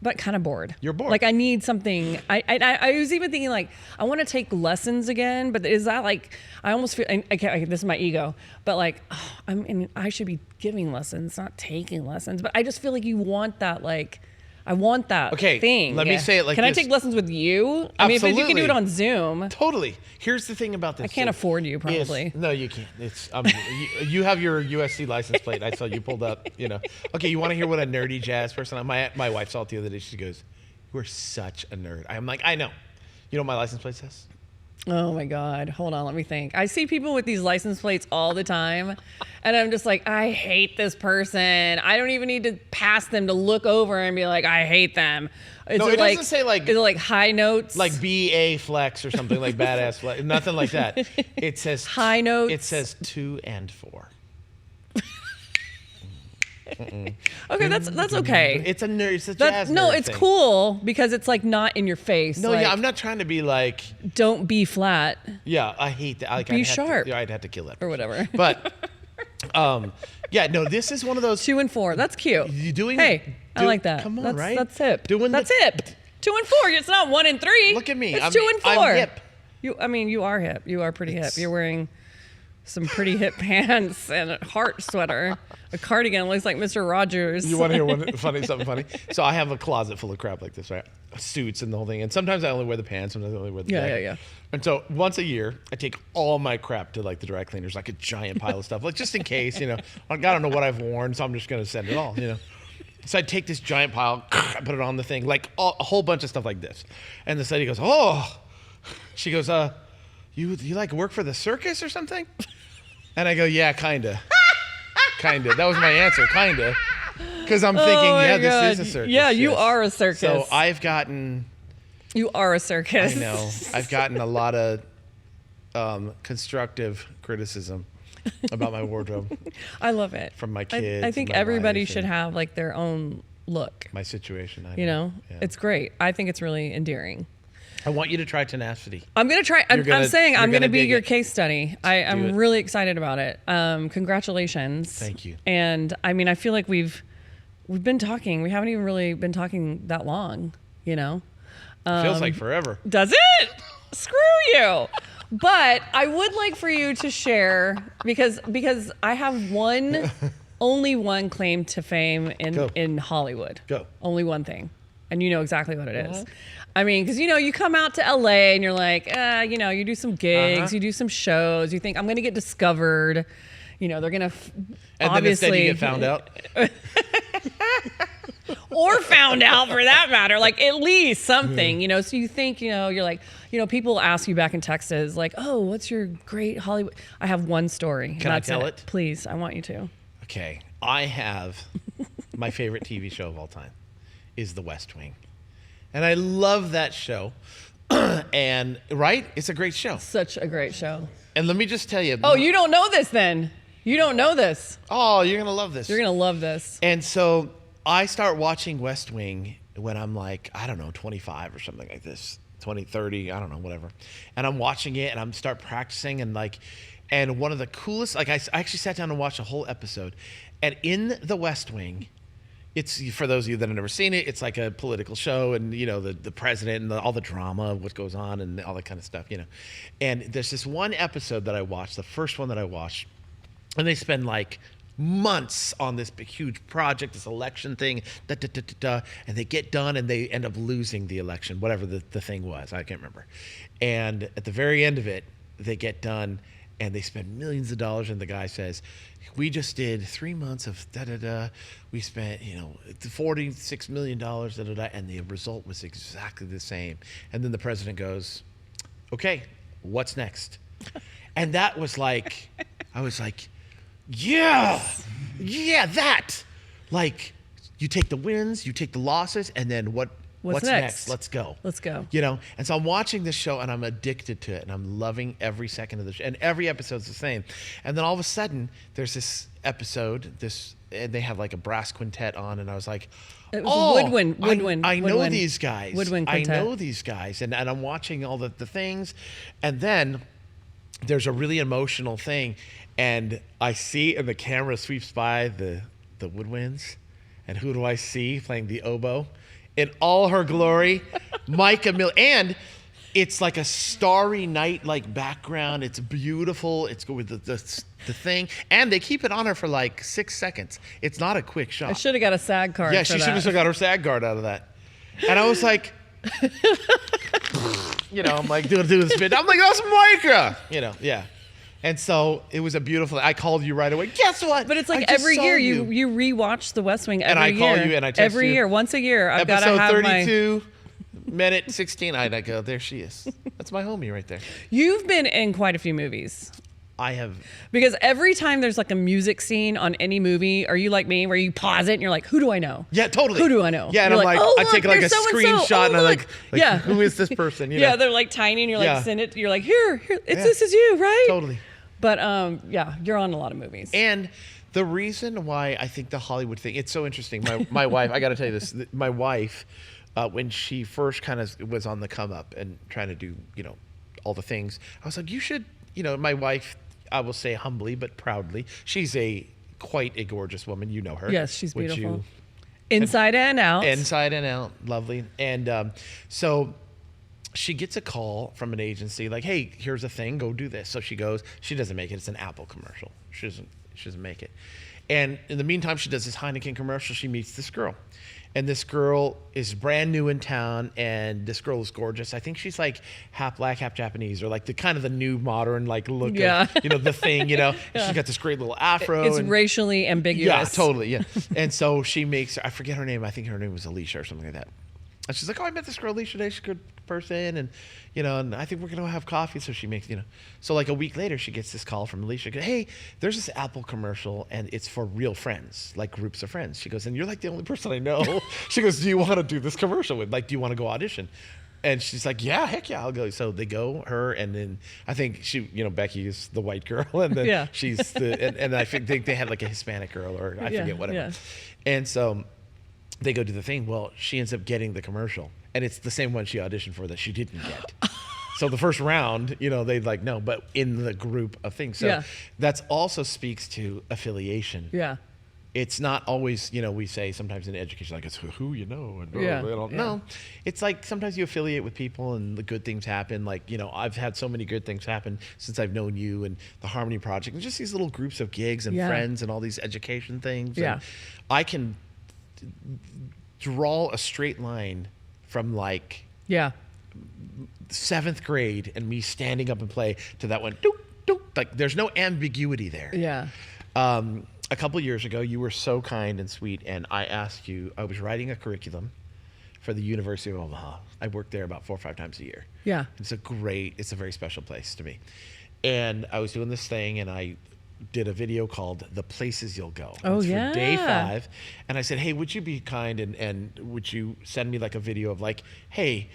Speaker 1: but kind of bored.
Speaker 2: You're bored.
Speaker 1: Like I need something. I was even thinking like I want to take lessons again, but is that like I almost feel I can't. This is my ego, but like I should be giving lessons, not taking lessons. But I just feel like you want that like. I want that thing.
Speaker 2: Let me say it like
Speaker 1: Can
Speaker 2: this.
Speaker 1: I take lessons with you? I mean, if you can do it on Zoom.
Speaker 2: Totally. Here's the thing about this.
Speaker 1: I can't afford you, probably.
Speaker 2: No, you can't. It's you have your USC license plate. I saw you pulled up. Okay, you want to hear what a nerdy jazz person? My wife saw it the other day. She goes, "You are such a nerd." I'm like, I know. You know what my license plate says?
Speaker 1: Oh my God. Hold on. Let me think. I see people with these license plates all the time. And I'm just like, I hate this person. I don't even need to pass them to look over and be like, I hate them.
Speaker 2: It doesn't say like.
Speaker 1: Is it like high notes?
Speaker 2: Like BA flex or something like badass flex. Nothing like that. It says
Speaker 1: high notes.
Speaker 2: It says 2 and 4.
Speaker 1: Okay, that's okay.
Speaker 2: It's a nerd. It's a jazz
Speaker 1: No,
Speaker 2: nerd
Speaker 1: it's
Speaker 2: thing.
Speaker 1: cool because it's like not in your face.
Speaker 2: No,
Speaker 1: like,
Speaker 2: I'm not trying to be like.
Speaker 1: Don't be flat.
Speaker 2: Yeah, I hate that. Like,
Speaker 1: Be sharp.
Speaker 2: I'd have to kill that
Speaker 1: Or whatever.
Speaker 2: But, no, this is one of those.
Speaker 1: 2 and 4. That's cute.
Speaker 2: You doing?
Speaker 1: Hey, I like that.
Speaker 2: Come on,
Speaker 1: that's,
Speaker 2: right?
Speaker 1: That's hip. That's
Speaker 2: the,
Speaker 1: hip. 2 and 4. It's not 1 and 3.
Speaker 2: Look at me.
Speaker 1: It's 2 and 4.
Speaker 2: I'm hip.
Speaker 1: You are hip. You are pretty hip. You're wearing some pretty hip pants and a heart sweater. A cardigan looks like Mr. Rogers.
Speaker 2: You want to hear something funny? So I have a closet full of crap like this, right? Suits and the whole thing. And sometimes I only wear the pants. Sometimes I only wear the jacket.
Speaker 1: Yeah.
Speaker 2: And so once a year, I take all my crap to like the dry cleaners, like a giant pile of stuff, like just in case, I don't know what I've worn, so I'm just going to send it all, So I take this giant pile, I put it on the thing, like a whole bunch of stuff like this. And the lady goes, oh, she goes, you like work for the circus or something? And I go, yeah, kinda. Kinda. That was my answer, kinda. Because I'm thinking, this is a circus.
Speaker 1: Yeah, you are a circus.
Speaker 2: So I've gotten...
Speaker 1: You are a circus.
Speaker 2: I know. I've gotten a lot of constructive criticism about my wardrobe.
Speaker 1: I love it.
Speaker 2: From my kids.
Speaker 1: I think
Speaker 2: and my
Speaker 1: everybody
Speaker 2: wife
Speaker 1: should
Speaker 2: and
Speaker 1: have like their own look.
Speaker 2: my situation.
Speaker 1: Yeah.
Speaker 2: It's
Speaker 1: It's great. I think it's really endearing.
Speaker 2: I want you to try tenacity.
Speaker 1: I'm going to try. I'm saying I'm going to be your case study. I'm
Speaker 2: it.
Speaker 1: really excited about it. Congratulations.
Speaker 2: Thank you.
Speaker 1: And I mean, I feel like we've been talking. We haven't even really been talking that long,
Speaker 2: Feels like forever.
Speaker 1: Does it? Screw you. But I would like for you to share because I have only one claim to fame in Hollywood.
Speaker 2: Go.
Speaker 1: Only one thing. And you know exactly what it is. I mean, because, you come out to LA and you're like, you do some gigs, you do some shows. You think, I'm going to get discovered. They're going to
Speaker 2: And
Speaker 1: obviously.
Speaker 2: then instead you get found out.
Speaker 1: Or found out for that matter, like at least something, so you think, you're like, people ask you back in Texas, like, oh, what's your great Hollywood? I have one story.
Speaker 2: Can I tell it?
Speaker 1: Please, I want you to.
Speaker 2: Okay. I have my favorite TV show of all time is The West Wing. And I love that show. And, right? It's a great show.
Speaker 1: Such a great show.
Speaker 2: And let me just tell you.
Speaker 1: Oh, you don't know this then. You don't know this.
Speaker 2: Oh, you're going to love this.
Speaker 1: You're going to love this.
Speaker 2: And so I start watching West Wing when I'm like, I don't know, 25 or something like this, 20, 30, I don't know, whatever. And I'm watching it and I'm start practicing and one of the coolest, I actually sat down and watched a whole episode. And in the West Wing, it's, for those of you that have never seen it, it's like a political show and, the president and all the drama of what goes on and all that kind of stuff, And there's this one episode that I watched, the first one that I watched, And they spend like months on this big, huge project, this election thing, and they get done and they end up losing the election, whatever the thing was. I can't remember. And at the very end of it, they get done and they spend millions of dollars. And the guy says, we just did 3 months of We spent, $46 million, and the result was exactly the same. And then the president goes, okay, what's next? And that was like, I was like, yeah, that. Like, you take the wins, you take the losses, and then what's next? Let's go.
Speaker 1: Let's go.
Speaker 2: And so I'm watching this show, and I'm addicted to it, and I'm loving every second of the show. And every episode's the same. And then all of a sudden, there's this episode, and they have like a brass quintet on, and I was like,
Speaker 1: it was woodwind.
Speaker 2: I know these guys.
Speaker 1: Woodwind quintet.
Speaker 2: I know these guys. And I'm watching all the things. And then there's a really emotional thing. And I see, and the camera sweeps by the woodwinds. And who do I see playing the oboe? In all her glory, Myka Miller. And it's like a starry night like background. It's beautiful. It's good with the thing. And they keep it on her for like 6 seconds. It's not a quick shot.
Speaker 1: I should have got a SAG card.
Speaker 2: Yeah, she should have got her SAG card out of that. And I was like, I'm like doing this bit. I'm like, that's Myka. Yeah. And so it was a beautiful. I called you right away. Guess what?
Speaker 1: But it's like every year you rewatch The West Wing every year.
Speaker 2: And I call you and I text
Speaker 1: every
Speaker 2: you.
Speaker 1: year, once a year. I've got to
Speaker 2: Episode
Speaker 1: have
Speaker 2: 32, minute 16. I go, there she is. That's my homie right there.
Speaker 1: You've been in quite a few movies.
Speaker 2: I have.
Speaker 1: Because every time there's like a music scene on any movie, are you like me where you pause it and you're like, who do I know?
Speaker 2: Yeah, totally.
Speaker 1: Who do I know?
Speaker 2: Yeah, and
Speaker 1: you're
Speaker 2: I'm like,
Speaker 1: oh,
Speaker 2: I
Speaker 1: look,
Speaker 2: take like a
Speaker 1: so-and-so.
Speaker 2: screenshot and I'm like,
Speaker 1: yeah,
Speaker 2: who is this person?
Speaker 1: Yeah, they're like tiny and you're like,
Speaker 2: Yeah.
Speaker 1: send it. You're like, here, this is you, right?
Speaker 2: Totally.
Speaker 1: But yeah, you're on a lot of movies.
Speaker 2: And the reason why I think the Hollywood thing, it's so interesting. My wife, I got to tell you this, my wife, when she first kind of was on the come up and trying to do, all the things, I was like, you should, my wife, I will say humbly but proudly, she's quite a gorgeous woman. You know her.
Speaker 1: Yes, she's beautiful. Inside and out.
Speaker 2: Inside and out. Lovely. And so she gets a call from an agency like, hey, here's a thing, go do this. So she goes, she doesn't make it. It's an Apple commercial. She doesn't make it. And in the meantime, she does this Heineken commercial. She meets this girl. And this girl is brand new in town, and this girl is gorgeous. I think she's like half black, half Japanese, or like the kind of the new modern like look of, the thing, Yeah. She's got this great little afro.
Speaker 1: It's racially ambiguous.
Speaker 2: Yeah, totally, yeah. And so she makes, I forget her name. I think her name was Alicia or something like that. And she's like, oh, I met this girl Alicia today. She's a good person. And, and I think we're going to have coffee. So she makes, So like a week later, she gets this call from Alicia. Hey, there's this Apple commercial and it's for real friends, like groups of friends. She goes, and you're like the only person I know. She goes, do you want to do this commercial with? Like, do you want to go audition? And she's like, yeah, heck yeah, I'll go. So they go, her, and then I think she, Becky is the white girl. And then she's and I think they had like a Hispanic girl or I forget, whatever. Yeah. And so they go to the thing. Well, she ends up getting the commercial, and it's the same one she auditioned for that she didn't get. So the first round, they like, no, but in the group of things. So that's also speaks to affiliation.
Speaker 1: Yeah.
Speaker 2: It's not always, we say sometimes in education, like it's who you know. And they don't know. It's like sometimes you affiliate with people and the good things happen. Like, I've had so many good things happen since I've known you and the Harmony Project and just these little groups of gigs and friends and all these education things.
Speaker 1: Yeah.
Speaker 2: And I can draw a straight line from like 7th grade and me standing up and play to that one. Doop, doop. Like there's no ambiguity there.
Speaker 1: Yeah.
Speaker 2: A couple years ago, you were so kind and sweet, and I asked you, I was writing a curriculum for the University of Omaha. I work there about 4 or 5 times a year.
Speaker 1: Yeah.
Speaker 2: It's a very special place to me. And I was doing this thing, and I did a video called The Places You'll Go.
Speaker 1: Oh,
Speaker 2: it's
Speaker 1: yeah.
Speaker 2: for day 5. And I said, hey, would you be kind and would you send me like a video of like, hey,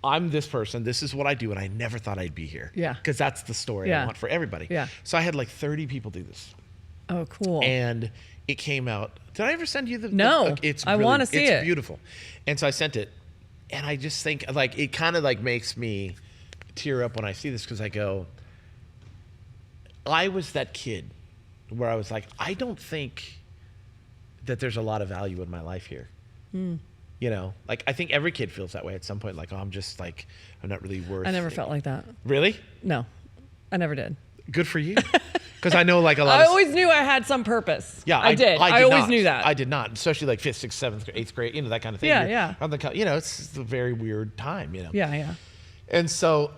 Speaker 2: I'm this person, this is what I do, and I never thought I'd be here.
Speaker 1: Yeah.
Speaker 2: Because that's the story I want for everybody.
Speaker 1: Yeah.
Speaker 2: So I had like 30 people do this.
Speaker 1: Oh, cool.
Speaker 2: And it came out. Did I ever send you the?
Speaker 1: No. I want to see it.
Speaker 2: It's beautiful. And so I sent it. And I just think like it kind of like makes me tear up when I see this because I go, I was that kid where I was like, I don't think that there's a lot of value in my life here. Like I think every kid feels that way at some point. Like, oh, I'm just like, I'm not really worth.
Speaker 1: I never felt like that.
Speaker 2: Really?
Speaker 1: No, I never did.
Speaker 2: Good for you. Because I know like a lot
Speaker 1: I
Speaker 2: of...
Speaker 1: always knew I had some purpose.
Speaker 2: Yeah,
Speaker 1: I did. I always
Speaker 2: not.
Speaker 1: knew that.
Speaker 2: I did not, especially like 5th, 6th, 7th, 8th grade, that kind of thing.
Speaker 1: Yeah,
Speaker 2: You're
Speaker 1: yeah.
Speaker 2: on the, it's a very weird time,
Speaker 1: Yeah, yeah.
Speaker 2: And so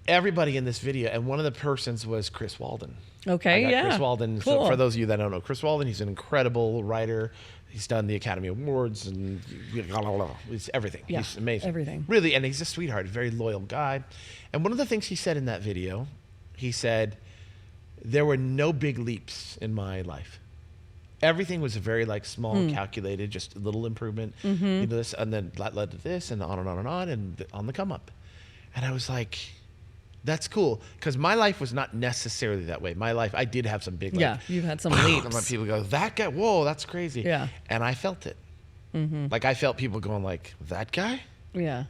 Speaker 2: everybody in this video, and one of the persons was Chris Walden.
Speaker 1: Okay, yeah.
Speaker 2: Chris Walden.
Speaker 1: Cool.
Speaker 2: So for those of you that don't know Chris Walden, he's an incredible writer. He's done the Academy Awards and it's everything.
Speaker 1: Yeah,
Speaker 2: He's amazing.
Speaker 1: everything.
Speaker 2: Really, and he's a sweetheart, a very loyal guy. And one of the things he said in that video, he said, there were no big leaps in my life. Everything was very like small, calculated, just a little improvement. This, and then that led to this, and on and on and on, and on the come up. And I was like, that's cool, because my life was not necessarily that way. My life, I did have some big,
Speaker 1: Yeah, you've had some leaps.
Speaker 2: And when people go, that guy, whoa, that's crazy.
Speaker 1: Yeah.
Speaker 2: And I felt it. Like I felt people going like, that guy?
Speaker 1: Yeah.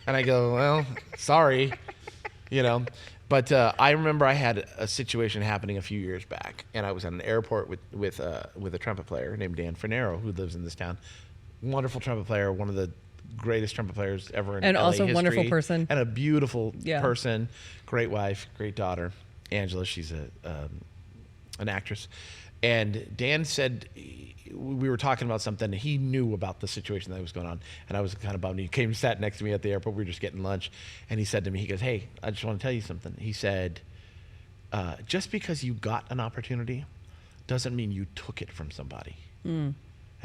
Speaker 2: And I go, well, sorry, But I remember I had a situation happening a few years back, and I was at an airport with a trumpet player named Dan Fernero, who lives in this town. Wonderful trumpet player, one of the greatest trumpet players ever in
Speaker 1: And
Speaker 2: LA
Speaker 1: also
Speaker 2: history,
Speaker 1: wonderful person.
Speaker 2: and a beautiful
Speaker 1: Yeah.
Speaker 2: person, great wife, great daughter, Angela. She's an actress. And Dan said, we were talking about something, and he knew about the situation that was going on, and I was kind of bummed. He came and sat next to me at the airport. We were just getting lunch, and he said to me, he goes, hey, I just want to tell you something. He said, just because you got an opportunity doesn't mean you took it from somebody.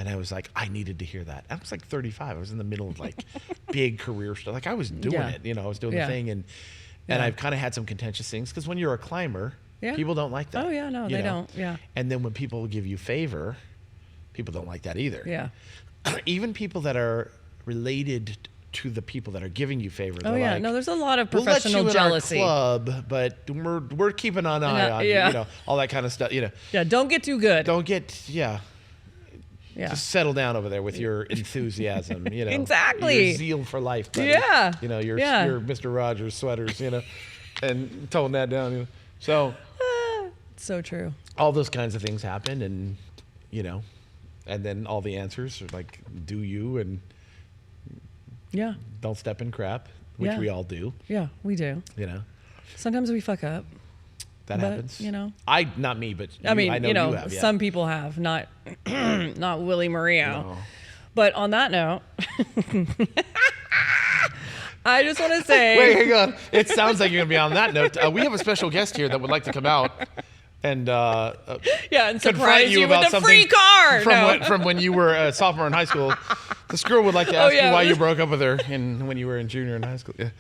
Speaker 2: And I was like, I needed to hear that. I was like 35. I was in the middle of like big career stuff. Like I was doing
Speaker 1: Yeah.
Speaker 2: it, I was doing
Speaker 1: Yeah.
Speaker 2: the thing, and I've kind of had some contentious things, because when you're a climber,
Speaker 1: Yeah.
Speaker 2: people don't like that.
Speaker 1: Oh, yeah, no,
Speaker 2: you
Speaker 1: they
Speaker 2: know?
Speaker 1: don't. Yeah.
Speaker 2: And then when people give you favor, people don't like that either.
Speaker 1: Yeah.
Speaker 2: Even people that are related to the people that are giving you favors.
Speaker 1: Oh,
Speaker 2: are
Speaker 1: yeah.
Speaker 2: like,
Speaker 1: No, there's a lot of
Speaker 2: we'll let
Speaker 1: professional
Speaker 2: you in
Speaker 1: jealousy.
Speaker 2: our club, but we're keeping an eye on
Speaker 1: yeah.
Speaker 2: you, all that kind of stuff.
Speaker 1: Yeah, don't get too good.
Speaker 2: Don't get
Speaker 1: Yeah.
Speaker 2: just settle down over there with your enthusiasm,
Speaker 1: Exactly.
Speaker 2: your zeal for life, buddy.
Speaker 1: Yeah.
Speaker 2: Your
Speaker 1: Yeah.
Speaker 2: Mr. Rogers sweaters, and tone that down. So
Speaker 1: So true.
Speaker 2: all those kinds of things happen, and and then all the answers are like, do you, and
Speaker 1: Yeah.
Speaker 2: don't step in crap, which
Speaker 1: Yeah.
Speaker 2: we all do.
Speaker 1: Yeah, we do. Sometimes we fuck up.
Speaker 2: That
Speaker 1: But,
Speaker 2: happens. Not me, but
Speaker 1: I mean,
Speaker 2: I know you have. Yeah.
Speaker 1: some people have, not not Willie Murillo.
Speaker 2: No.
Speaker 1: But on that note, I just want to say,
Speaker 2: Wait, hang on. It sounds like you're gonna be on that note. We have a special guest here that would like to come out and
Speaker 1: and
Speaker 2: confront
Speaker 1: surprise
Speaker 2: you
Speaker 1: you
Speaker 2: about
Speaker 1: with a
Speaker 2: something
Speaker 1: free car.
Speaker 2: from when you were a sophomore in high school. This girl would like to ask
Speaker 1: yeah.
Speaker 2: you why you broke up with her when you were in junior in high school. Yeah.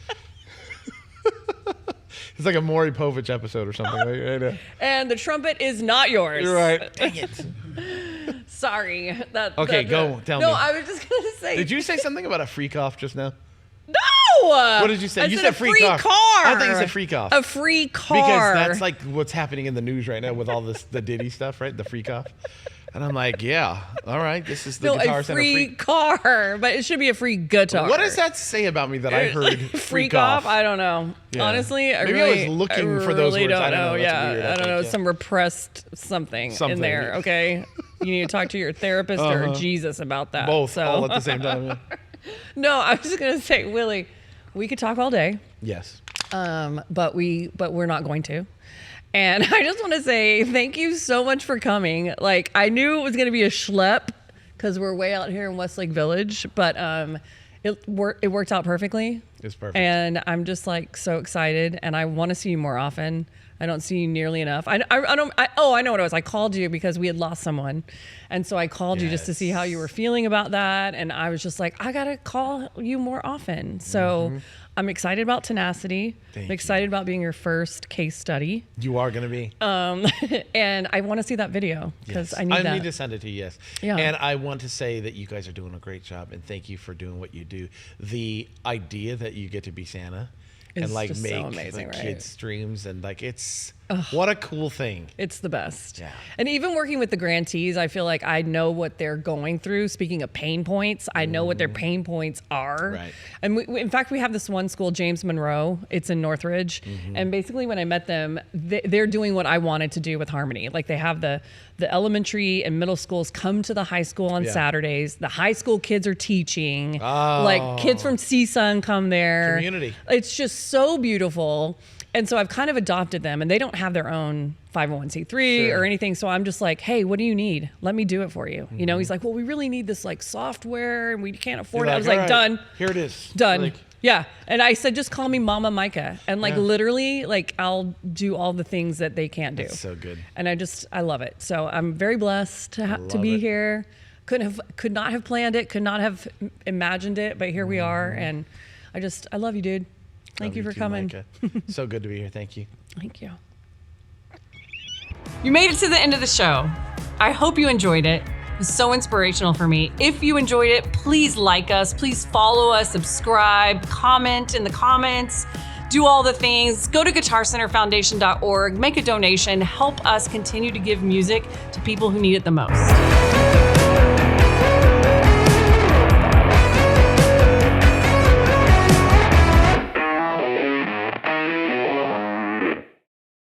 Speaker 2: It's like a Maury Povich episode or something. Right?
Speaker 1: And the trumpet is not yours.
Speaker 2: You're right. Dang it.
Speaker 1: Sorry.
Speaker 2: Okay, go. Tell me.
Speaker 1: No, I was just gonna say.
Speaker 2: Did you say something about a freak off just now?
Speaker 1: No.
Speaker 2: What did you say? You said
Speaker 1: a
Speaker 2: freak
Speaker 1: free
Speaker 2: off.
Speaker 1: car.
Speaker 2: I think you said freak off.
Speaker 1: A free car.
Speaker 2: Because that's like what's happening in the news right now with all the Diddy stuff, right? The freak off. And I'm like, yeah, all right, this is the Guitar
Speaker 1: a
Speaker 2: Center
Speaker 1: free
Speaker 2: freak.
Speaker 1: car, but it should be a free guitar.
Speaker 2: What does that say about me that I heard
Speaker 1: freak off? I don't know.
Speaker 2: Yeah.
Speaker 1: Honestly,
Speaker 2: Maybe I was looking for those
Speaker 1: really
Speaker 2: words.
Speaker 1: don't
Speaker 2: I don't know. That's
Speaker 1: Yeah,
Speaker 2: weird,
Speaker 1: I don't know.
Speaker 2: think,
Speaker 1: Some repressed something in there. Okay, you need to talk to your therapist or Jesus about that.
Speaker 2: Both,
Speaker 1: So.
Speaker 2: all at the same time. Yeah.
Speaker 1: No, I was just gonna say, Willie, we could talk all day.
Speaker 2: Yes.
Speaker 1: But we're not going to. And I just want to say thank you so much for coming. Like, I knew it was going to be a schlep because we're way out here in Westlake Village, but it worked out perfectly.
Speaker 2: It's perfect.
Speaker 1: And I'm just like so excited, and I want to see you more often. I don't see you nearly enough. I know what it was. I called you because we had lost someone. And so I called you just to see how you were feeling about that. And I was just like, I got to call you more often. So I'm excited about Tenacity. I'm excited about being your first case study.
Speaker 2: You are going to be.
Speaker 1: And I want to see that video because I need that.
Speaker 2: I need to send it to you, yes.
Speaker 1: Yeah.
Speaker 2: And I want to say that you guys are doing a great job, and thank you for doing what you do. The idea that you get to be Santa and
Speaker 1: It's
Speaker 2: like
Speaker 1: just
Speaker 2: make
Speaker 1: so amazing,
Speaker 2: the
Speaker 1: right?
Speaker 2: kids streams, and like what a cool thing.
Speaker 1: It's the best.
Speaker 2: Yeah.
Speaker 1: And even working with the grantees, I feel like I know what they're going through. Speaking of pain points, I know what their pain points are.
Speaker 2: Right.
Speaker 1: And in fact, we have this one school, James Monroe. It's in Northridge. And basically when I met them, they're doing what I wanted to do with Harmony. Like they have the elementary and middle schools come to the high school on Saturdays. The high school kids are teaching. Like kids from CSUN come there.
Speaker 2: Community.
Speaker 1: It's just so beautiful. And so I've kind of adopted them, and they don't have their own 501c3 or anything. So I'm just like, hey, what do you need? Let me do it for you. You know, he's like, well, we really need this like software and we can't afford it. I was like, done.
Speaker 2: Here it is.
Speaker 1: Done.
Speaker 2: Like,
Speaker 1: yeah. And I said, just call me Mama Myka. And like literally, like I'll do all the things that they can't do.
Speaker 2: That's so good.
Speaker 1: And I love it. So I'm very blessed to be here. Could not have planned it, could not have imagined it, but here we are. And I love you, dude. Thank you for coming.
Speaker 2: So good to be here. Thank you.
Speaker 1: Thank you. You made it to the end of the show. I hope you enjoyed it. It was so inspirational for me. If you enjoyed it, please like us, please follow us, subscribe, comment in the comments, do all the things. Go to guitarcenterfoundation.org, make a donation, help us continue to give music to people who need it the most.